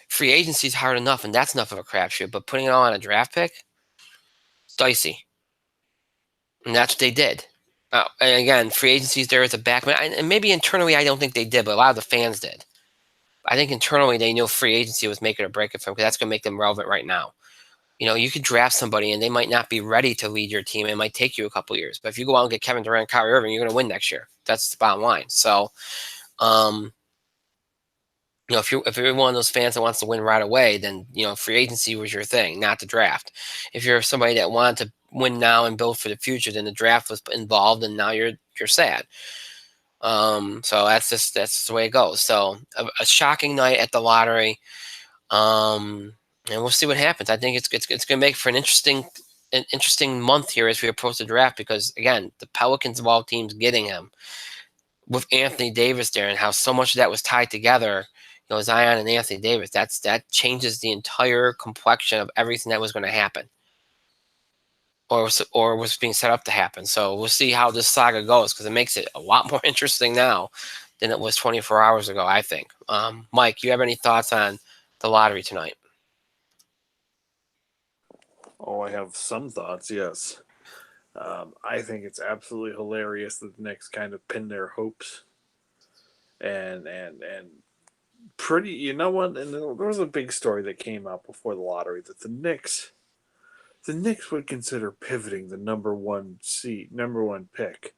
Speaker 1: Free agency is hard enough, and that's enough of a crapshoot. But putting it all on a draft pick, it's dicey. And that's what they did. And again, free agencies there as a backman. And maybe internally, I don't think they did, but a lot of the fans did. I think internally they knew free agency was making or breaking for them because that's going to make them relevant right now. You could draft somebody and they might not be ready to lead your team. It might take you a couple years. But if you go out and get Kevin Durant, Kyrie Irving, you're going to win next year. That's the bottom line. So, if you're one of those fans that wants to win right away, then free agency was your thing, not the draft. If you're somebody that wanted to win now and build for the future, then the draft was involved, and now you're sad. So that's the way it goes. So a shocking night at the lottery, and we'll see what happens. I think it's going to make for an interesting month here as we approach the draft because again, the Pelicans of all teams getting him with Anthony Davis there and how so much of that was tied together. Zion and Anthony Davis, that changes the entire complexion of everything that was going to happen or was being set up to happen. So we'll see how this saga goes because it makes it a lot more interesting now than it was 24 hours ago, I think. Mike, you have any thoughts on the lottery tonight?
Speaker 2: Oh, I have some thoughts, yes. I think it's absolutely hilarious that the Knicks kind of pin their hopes and pretty, you know what? And there was a big story that came out before the lottery that the Knicks would consider pivoting the number one pick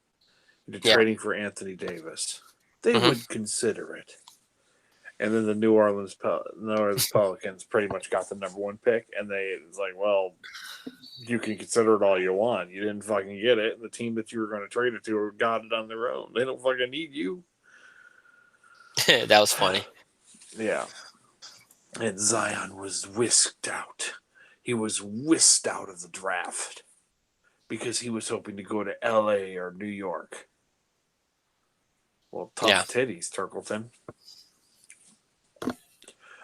Speaker 2: into
Speaker 1: Yeah.
Speaker 2: trading for Anthony Davis. They
Speaker 1: Mm-hmm.
Speaker 2: would consider it. And then the New Orleans Pelicans pretty much got the number one pick, and it's like, well, you can consider it all you want. You didn't fucking get it. The team that you were going to trade it to got it on their own. They don't fucking need you.
Speaker 1: That was funny.
Speaker 2: Yeah. And Zion was whisked out. He was whisked out of the draft because he was hoping to go to LA or New York. Well, tough titties, Turkleton.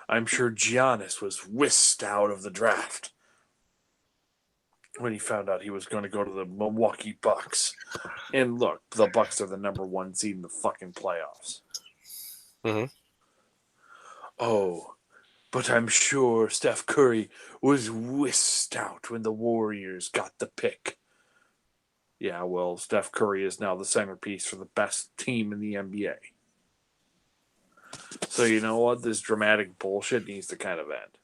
Speaker 2: I'm sure Giannis was whisked out of the draft when he found out he was going to go to the Milwaukee Bucks. And look, the Bucks are the number one seed in the fucking playoffs.
Speaker 1: Mm-hmm.
Speaker 2: Oh, but I'm sure Steph Curry was whisked out when the Warriors got the pick. Yeah, well, Steph Curry is now the centerpiece for the best team in the NBA. So you know what? This dramatic bullshit needs to kind of end.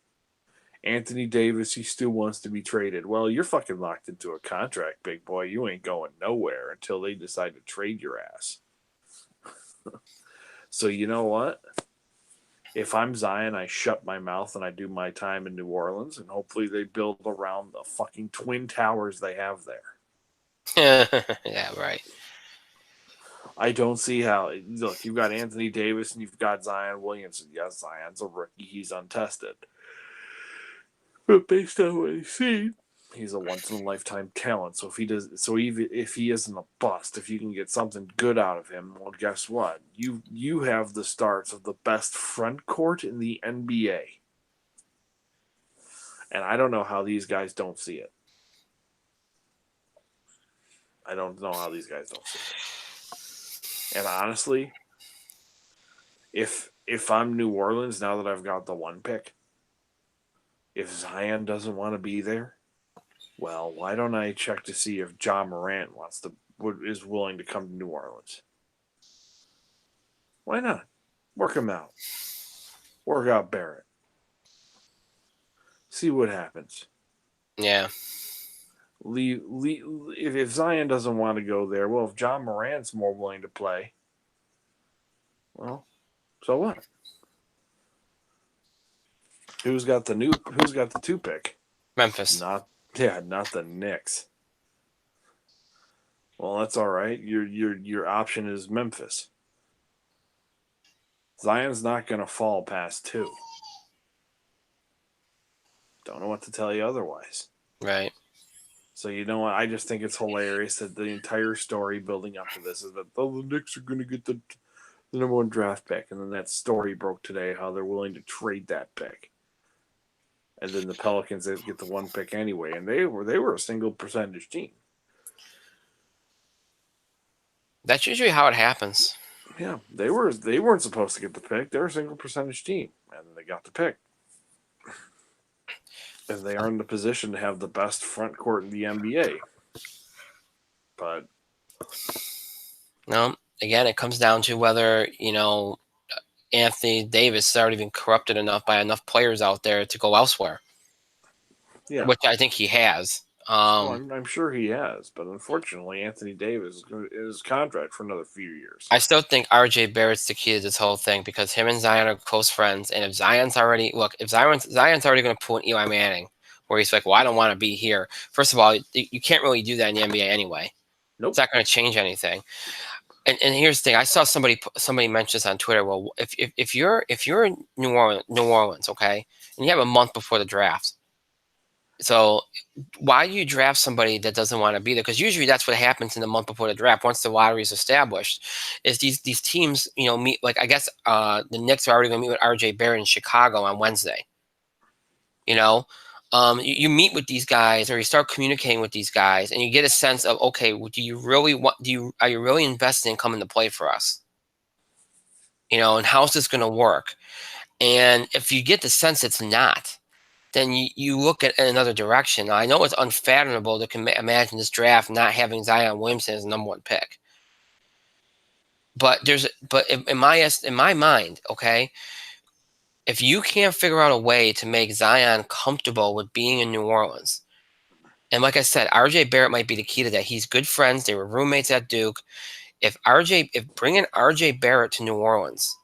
Speaker 2: Anthony Davis, he still wants to be traded. Well, you're fucking locked into a contract, big boy. You ain't going nowhere until they decide to trade your ass. So you know what? If I'm Zion, I shut my mouth and I do my time in New Orleans, and hopefully they build around the fucking twin towers they have there.
Speaker 1: Yeah, right.
Speaker 2: I don't see how. Look, you've got Anthony Davis and you've got Zion Williamson. Yes, Zion's a rookie; he's untested. But based on what I see, he's a once in a lifetime talent. So if he does, so even if he isn't a bust, if you can get something good out of him, well, guess what? You have the starts of the best front court in the NBA, and I don't know how these guys don't see it. I don't know how these guys don't see it. And honestly, if I'm New Orleans now that I've got the one pick, if Zion doesn't want to be there, well, why don't I check to see if John Morant is willing to come to New Orleans? Why not? Work him out. Work out Barrett. See what happens.
Speaker 1: Yeah.
Speaker 2: If Zion doesn't want to go there, well, if John Morant's more willing to play, well, so what? Who's got the two pick?
Speaker 1: Memphis.
Speaker 2: Not the Knicks. Well, that's all right. Your option is Memphis. Zion's not going to fall past 2. Don't know what to tell you otherwise.
Speaker 1: Right.
Speaker 2: So you know what? I just think it's hilarious that the entire story building up to this is that the Knicks are going to get the number 1 draft pick, and then that story broke today how they're willing to trade that pick, and then the Pelicans get the 1 pick anyway, and they were a single percentage team.
Speaker 1: That's usually how it happens.
Speaker 2: Yeah, they weren't supposed to get the pick. They're a single percentage team, and they got the pick. And they are in the position to have the best front court in the NBA. But
Speaker 1: no, again, it comes down to whether, Anthony Davis has already been corrupted enough by enough players out there to go elsewhere.
Speaker 2: Yeah,
Speaker 1: which I think he has.
Speaker 2: I'm sure he has, but unfortunately, Anthony Davis is contract for another few years.
Speaker 1: I still think RJ Barrett's the key to this whole thing because him and Zion are close friends, and if Zion's already going to pull an Eli Manning, where he's like, "Well, I don't want to be here." First of all, you can't really do that in the NBA anyway.
Speaker 2: Nope.
Speaker 1: It's not going to change anything. And here's the thing: I saw somebody mention this on Twitter. Well, if you're in New Orleans, okay, and you have a month before the draft, so why do you draft somebody that doesn't want to be there? Because usually that's what happens in the month before the draft. Once the lottery is established, is these teams, meet. Like I guess the Knicks are already going to meet with RJ Barrett in Chicago on Wednesday. You meet with these guys or you start communicating with these guys, and you get a sense of, okay, do you really are you really invested in coming to play for us? And how's this going to work? And if you get the sense it's not, then you look at another direction. Now, I know it's unfathomable to imagine this draft not having Zion Williamson as the number 1 pick. But in my mind, okay, if you can't figure out a way to make Zion comfortable with being in New Orleans, and like I said, RJ Barrett might be the key to that. He's good friends. They were roommates at Duke. If bringing RJ Barrett to New Orleans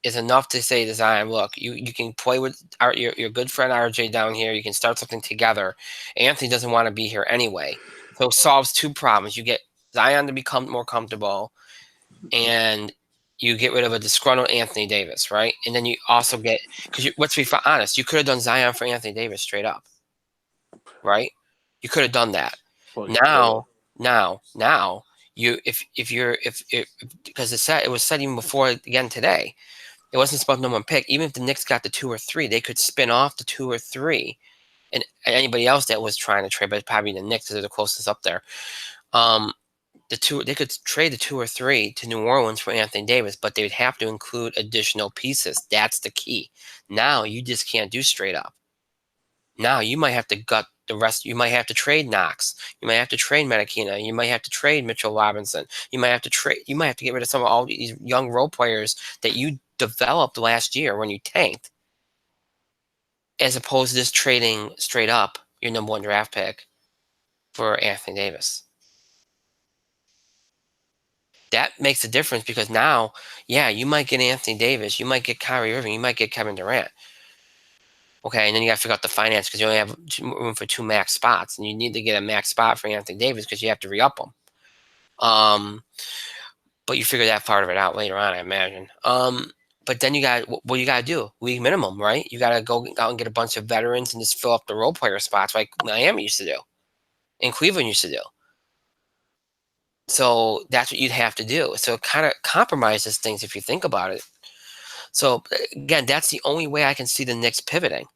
Speaker 1: is enough to say to Zion, look, you can play with your good friend RJ down here. You can start something together. Anthony doesn't want to be here anyway. So it solves 2 problems. You get Zion to become more comfortable, and you get rid of a disgruntled Anthony Davis, right? And then you also get, because let's be honest, you could have done Zion for Anthony Davis straight up, right? You could have done that.
Speaker 2: Well,
Speaker 1: Now, you if because it was said even before again today. It wasn't supposed to number 1 pick. Even if the Knicks got the 2 or 3, they could spin off the 2 or 3, and anybody else that was trying to trade, but probably the Knicks are the closest up there. They could trade the 2 or 3 to New Orleans for Anthony Davis, but they would have to include additional pieces. That's the key. Now you just can't do straight up. Now you might have to gut the rest. You might have to trade Knox. You might have to trade Medikina. You might have to trade Mitchell Robinson. You might have to get rid of some of all these young role players that you developed last year when you tanked, as opposed to just trading straight up your number 1 draft pick for Anthony Davis. That makes a difference because now, you might get Anthony Davis, you might get Kyrie Irving, you might get Kevin Durant. Okay, and then you got to figure out the finance because you only have room for 2 max spots, and you need to get a max spot for Anthony Davis because you have to re-up him. but you figure that part of it out later on, I imagine. But then you got what you got to do, league minimum, right? You got to go out and get a bunch of veterans and just fill up the role player spots like Miami used to do and Cleveland used to do. So that's what you'd have to do. So it kind of compromises things if you think about it. So again, that's the only way I can see the Knicks pivoting.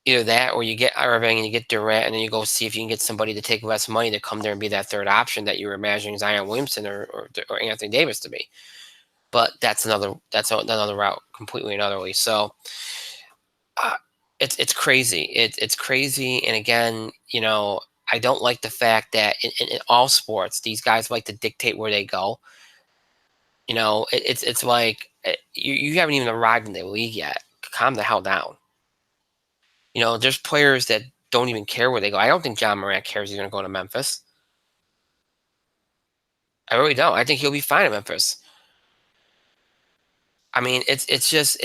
Speaker 1: Either that, or you get Irving and you get Durant, and then you go see if you can get somebody to take less money to come there and be that third option that you were imagining Zion Williamson or Anthony Davis to be. But that's another route completely and utterly. So uh, it's crazy. It's crazy. And again, I don't like the fact that in all sports, these guys like to dictate where they go. It's like you haven't even arrived in the league yet. Calm the hell down. There's players that don't even care where they go. I don't think John Morant cares he's going to go to Memphis. I really don't. I think he'll be fine at Memphis. I mean, it's just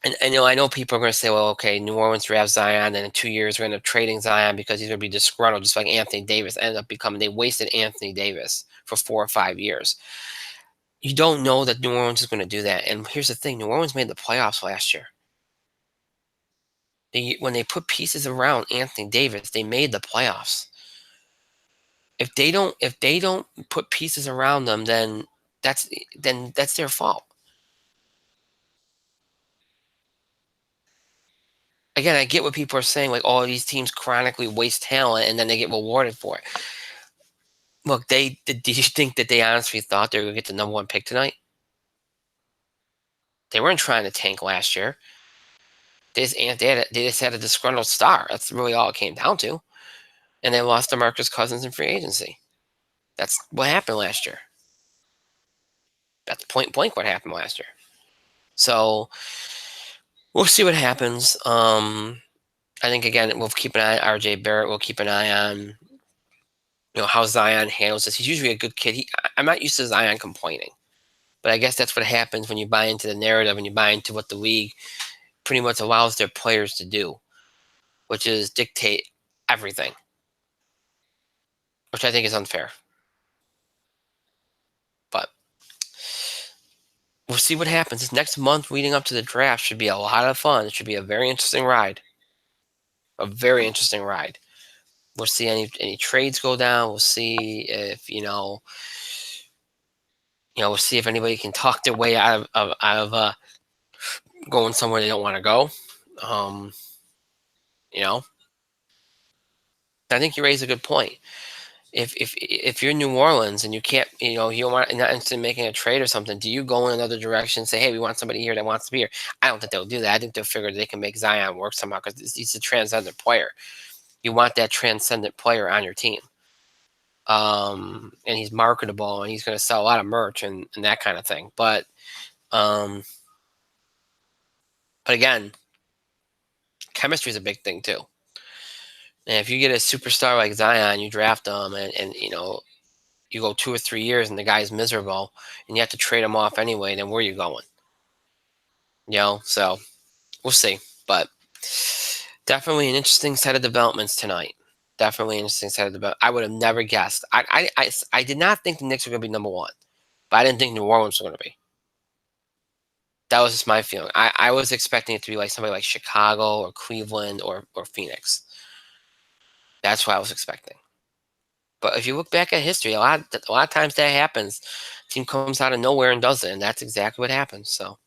Speaker 1: and I know people are going to say, well, okay, New Orleans drafts Zion, and in 2 years we're going to trading Zion because he's going to be disgruntled, just like Anthony Davis ended up becoming. They wasted Anthony Davis for 4 or 5 years. You don't know that New Orleans is going to do that. And here's the thing: New Orleans made the playoffs last year. When they put pieces around Anthony Davis, they made the playoffs. If they don't put pieces around them, then that's their fault. Again, I get what people are saying, like, oh, these teams chronically waste talent and then they get rewarded for it. Look, do you think that they honestly thought they were going to get the number 1 pick tonight? They weren't trying to tank last year. They just had a disgruntled star. That's really all it came down to. And they lost DeMarcus Cousins in free agency. That's what happened last year. That's point blank what happened last year. So we'll see what happens. I think, again, we'll keep an eye on R.J. Barrett. We'll keep an eye on how Zion handles this. He's usually a good kid. I'm not used to Zion complaining. But I guess that's what happens when you buy into the narrative and you buy into what the league pretty much allows their players to do, which is dictate everything, which I think is unfair. But we'll see what happens. This next month leading up to the draft should be a lot of fun. It should be a very interesting ride. A very interesting ride. We'll see any trades go down. We'll see if we'll see if anybody can talk their way out of going somewhere they don't want to go. I think you raise a good point. If you're New Orleans and you can't, you don't want, not interested in making a trade or something, do you go in another direction and say, hey, we want somebody here that wants to be here? I don't think they'll do that. I think they'll figure they can make Zion work somehow because he's a transcendent player. You want that transcendent player on your team. And he's marketable and he's going to sell a lot of merch and that kind of thing. But again, chemistry is a big thing too. And if you get a superstar like Zion, you draft him and you go 2 or 3 years and the guy's miserable and you have to trade him off anyway, then where are you going? So we'll see. But definitely an interesting set of developments tonight. Definitely an interesting set of developments. I would have never guessed. I did not think the Knicks were going to be number 1, but I didn't think New Orleans was going to be. That was just my feeling. I was expecting it to be like somebody like Chicago or Cleveland or Phoenix. That's what I was expecting. But if you look back at history, a lot of times that happens. Team comes out of nowhere and does it, and that's exactly what happens. So,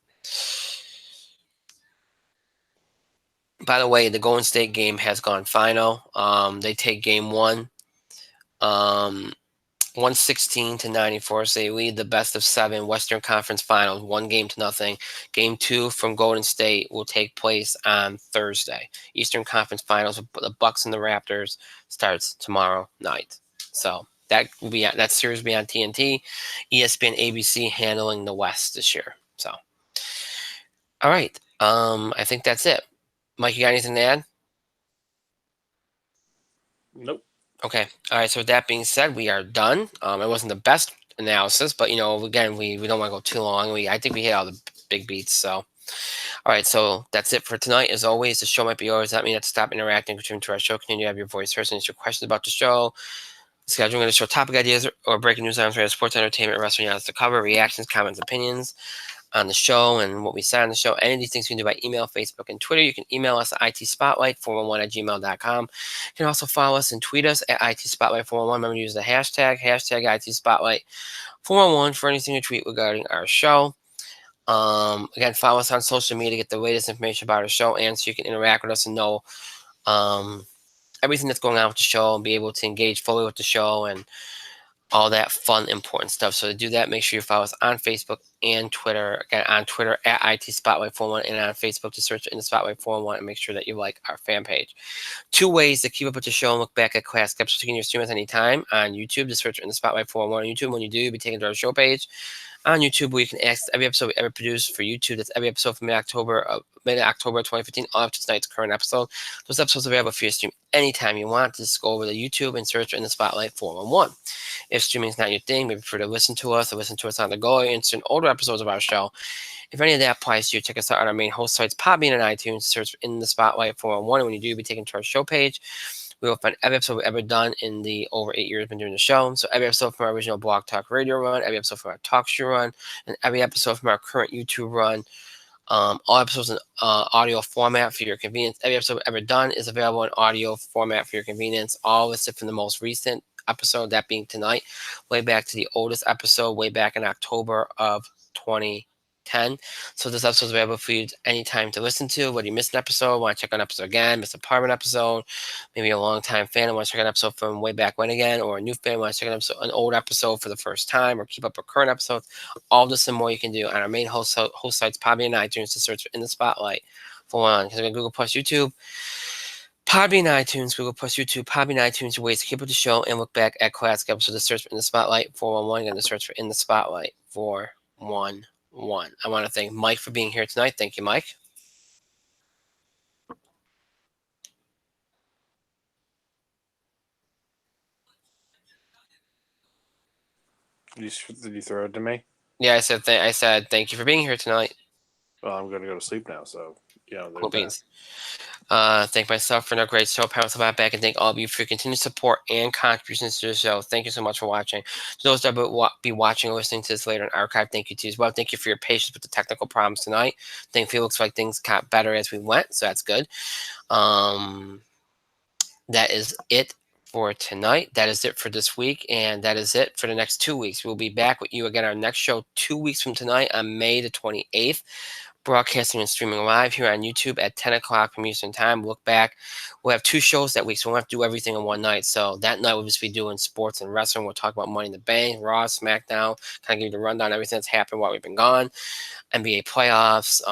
Speaker 1: by the way, the Golden State game has gone final. They take game 1, 116-94. So they lead the best of 7 Western Conference Finals, 1-0. Game 2 from Golden State will take place on Thursday. Eastern Conference Finals, the Bucks and the Raptors, starts tomorrow night. So that series will be on TNT, ESPN, ABC handling the West this year. So, all right, I think that's it. Mike, you got anything to add?
Speaker 2: Nope.
Speaker 1: Okay. All right. So with that being said, we are done. It wasn't the best analysis, but again, we don't want to go too long. I think we hit all the big beats. So, all right. So that's it for tonight. As always, the show might be yours. That means to stop interacting between to our show. Continue to have your voice first and answer questions about the show. Scheduling to show topic ideas or breaking news items related to sports, entertainment, wrestling has to cover, reactions, comments, opinions on the show and what we said on the show. Any of these things you can do by email, Facebook, and Twitter. You can email us at itspotlight411@gmail.com. You can also follow us and tweet us at itspotlight411. Remember to use the hashtag itspotlight411 for anything you tweet regarding our show. Again, follow us on social media to get the latest information about our show and so you can interact with us and know um, everything that's going on with the show and be able to engage fully with the show and all that fun, important stuff. So to do that, make sure you follow us on Facebook and Twitter. Again, on Twitter at IT Spotlight 411 and on Facebook to search in the Spotlight 411 and make sure that you like our fan page. 2 ways to keep up with the show and look back at classic episodes. You can stream us anytime on YouTube to search in the Spotlight 411 on YouTube. When you do, you'll be taken to our show page on YouTube where you can access every episode we ever produced for YouTube. That's every episode from mid-October 2015 all up to tonight's current episode. Those episodes are available for you to stream anytime you want. Just go over to YouTube and search in the Spotlight 411. If streaming is not your thing, maybe prefer to listen to us or listen to us on the go or instant older episodes of our show. If any of that applies to you, check us out on our main host sites, Podbean and iTunes. Search in the Spotlight 411. And when you do, you'll be taken to our show page. We will find every episode we've ever done in the over 8 years we've been doing the show. So every episode from our original Blog Talk Radio run, every episode from our talk show run, and every episode from our current YouTube run. All episodes in audio format for your convenience. Every episode we've ever done is available in audio format for your convenience. All listed from the most recent episode, that being tonight, way back to the oldest episode, way back in October of 2010. So this episode is available for you anytime to listen to. Whether you missed an episode, want to check on an episode again, missed a part of an episode, maybe a long time fan and want to check an episode from way back when again, or a new fan want to check an old episode for the first time, or keep up with current episodes. All this and more you can do on our main host sites, Podbean and iTunes, to search in the Spotlight for one. Because we're going to Google Plus, YouTube, Podbean, iTunes, Google Plus, YouTube, Podbean, iTunes, your ways to keep up the show and look back at classic episodes. To search for In the Spotlight 411. You're going to search for In the Spotlight 411. I want to thank Mike for being here tonight. Thank you, Mike.
Speaker 2: Did you throw it to me?
Speaker 1: Yeah, I said thank you for being here tonight.
Speaker 2: Well, I'm going to go to sleep now, so
Speaker 1: Cool beans. Thank myself for another great show. Parents about back and thank all of you for your continued support and contributions to the show. Thank you so much for watching. To those that will be watching or listening to this later in archive, thank you to you as well. Thank you for your patience with the technical problems tonight. Thankfully, it looks like things got better as we went, so that's good. That is it for tonight. That is it for this week, and that is it for the next 2 weeks. We'll be back with you again our next show 2 weeks from tonight on May the 28th. Broadcasting and streaming live here on YouTube at 10 o'clock from Eastern Time. Look back. We'll have 2 shows that week, so we won't have to do everything in one night. So that night we'll just be doing sports and wrestling. We'll talk about Money in the Bank, Raw, SmackDown, kind of give you the rundown, everything that's happened while we've been gone. NBA playoffs,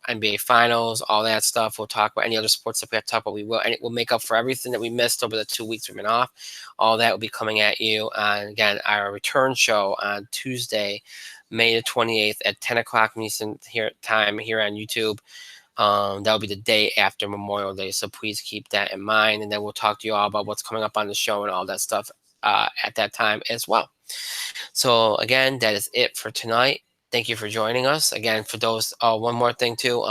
Speaker 1: NBA finals, all that stuff. We'll talk about any other sports that we have to talk about. We will, and it will make up for everything that we missed over the 2 weeks we've been off. All that will be coming at you on, again, our return show on Tuesday, May the 28th at 10 o'clock Eastern time here on YouTube. That will be the day after Memorial Day, so please keep that in mind. And then we'll talk to you all about what's coming up on the show and all that stuff at that time as well. So again, that is it for tonight. Thank you for joining us. Again, for those, one more thing too,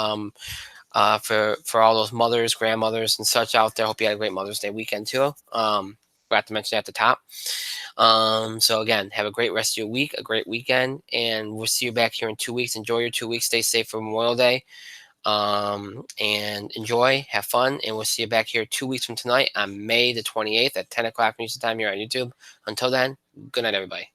Speaker 1: for all those mothers, grandmothers, and such out there, hope you had a great Mother's Day weekend too. Forgot to mention at the top. So again, have a great rest of your week, a great weekend, and we'll see you back here in 2 weeks. Enjoy your 2 weeks. Stay safe for Memorial Day. And enjoy, have fun, and we'll see you back here 2 weeks from tonight on May the 28th at 10 o'clock Eastern Time here on YouTube. Until then, good night, everybody.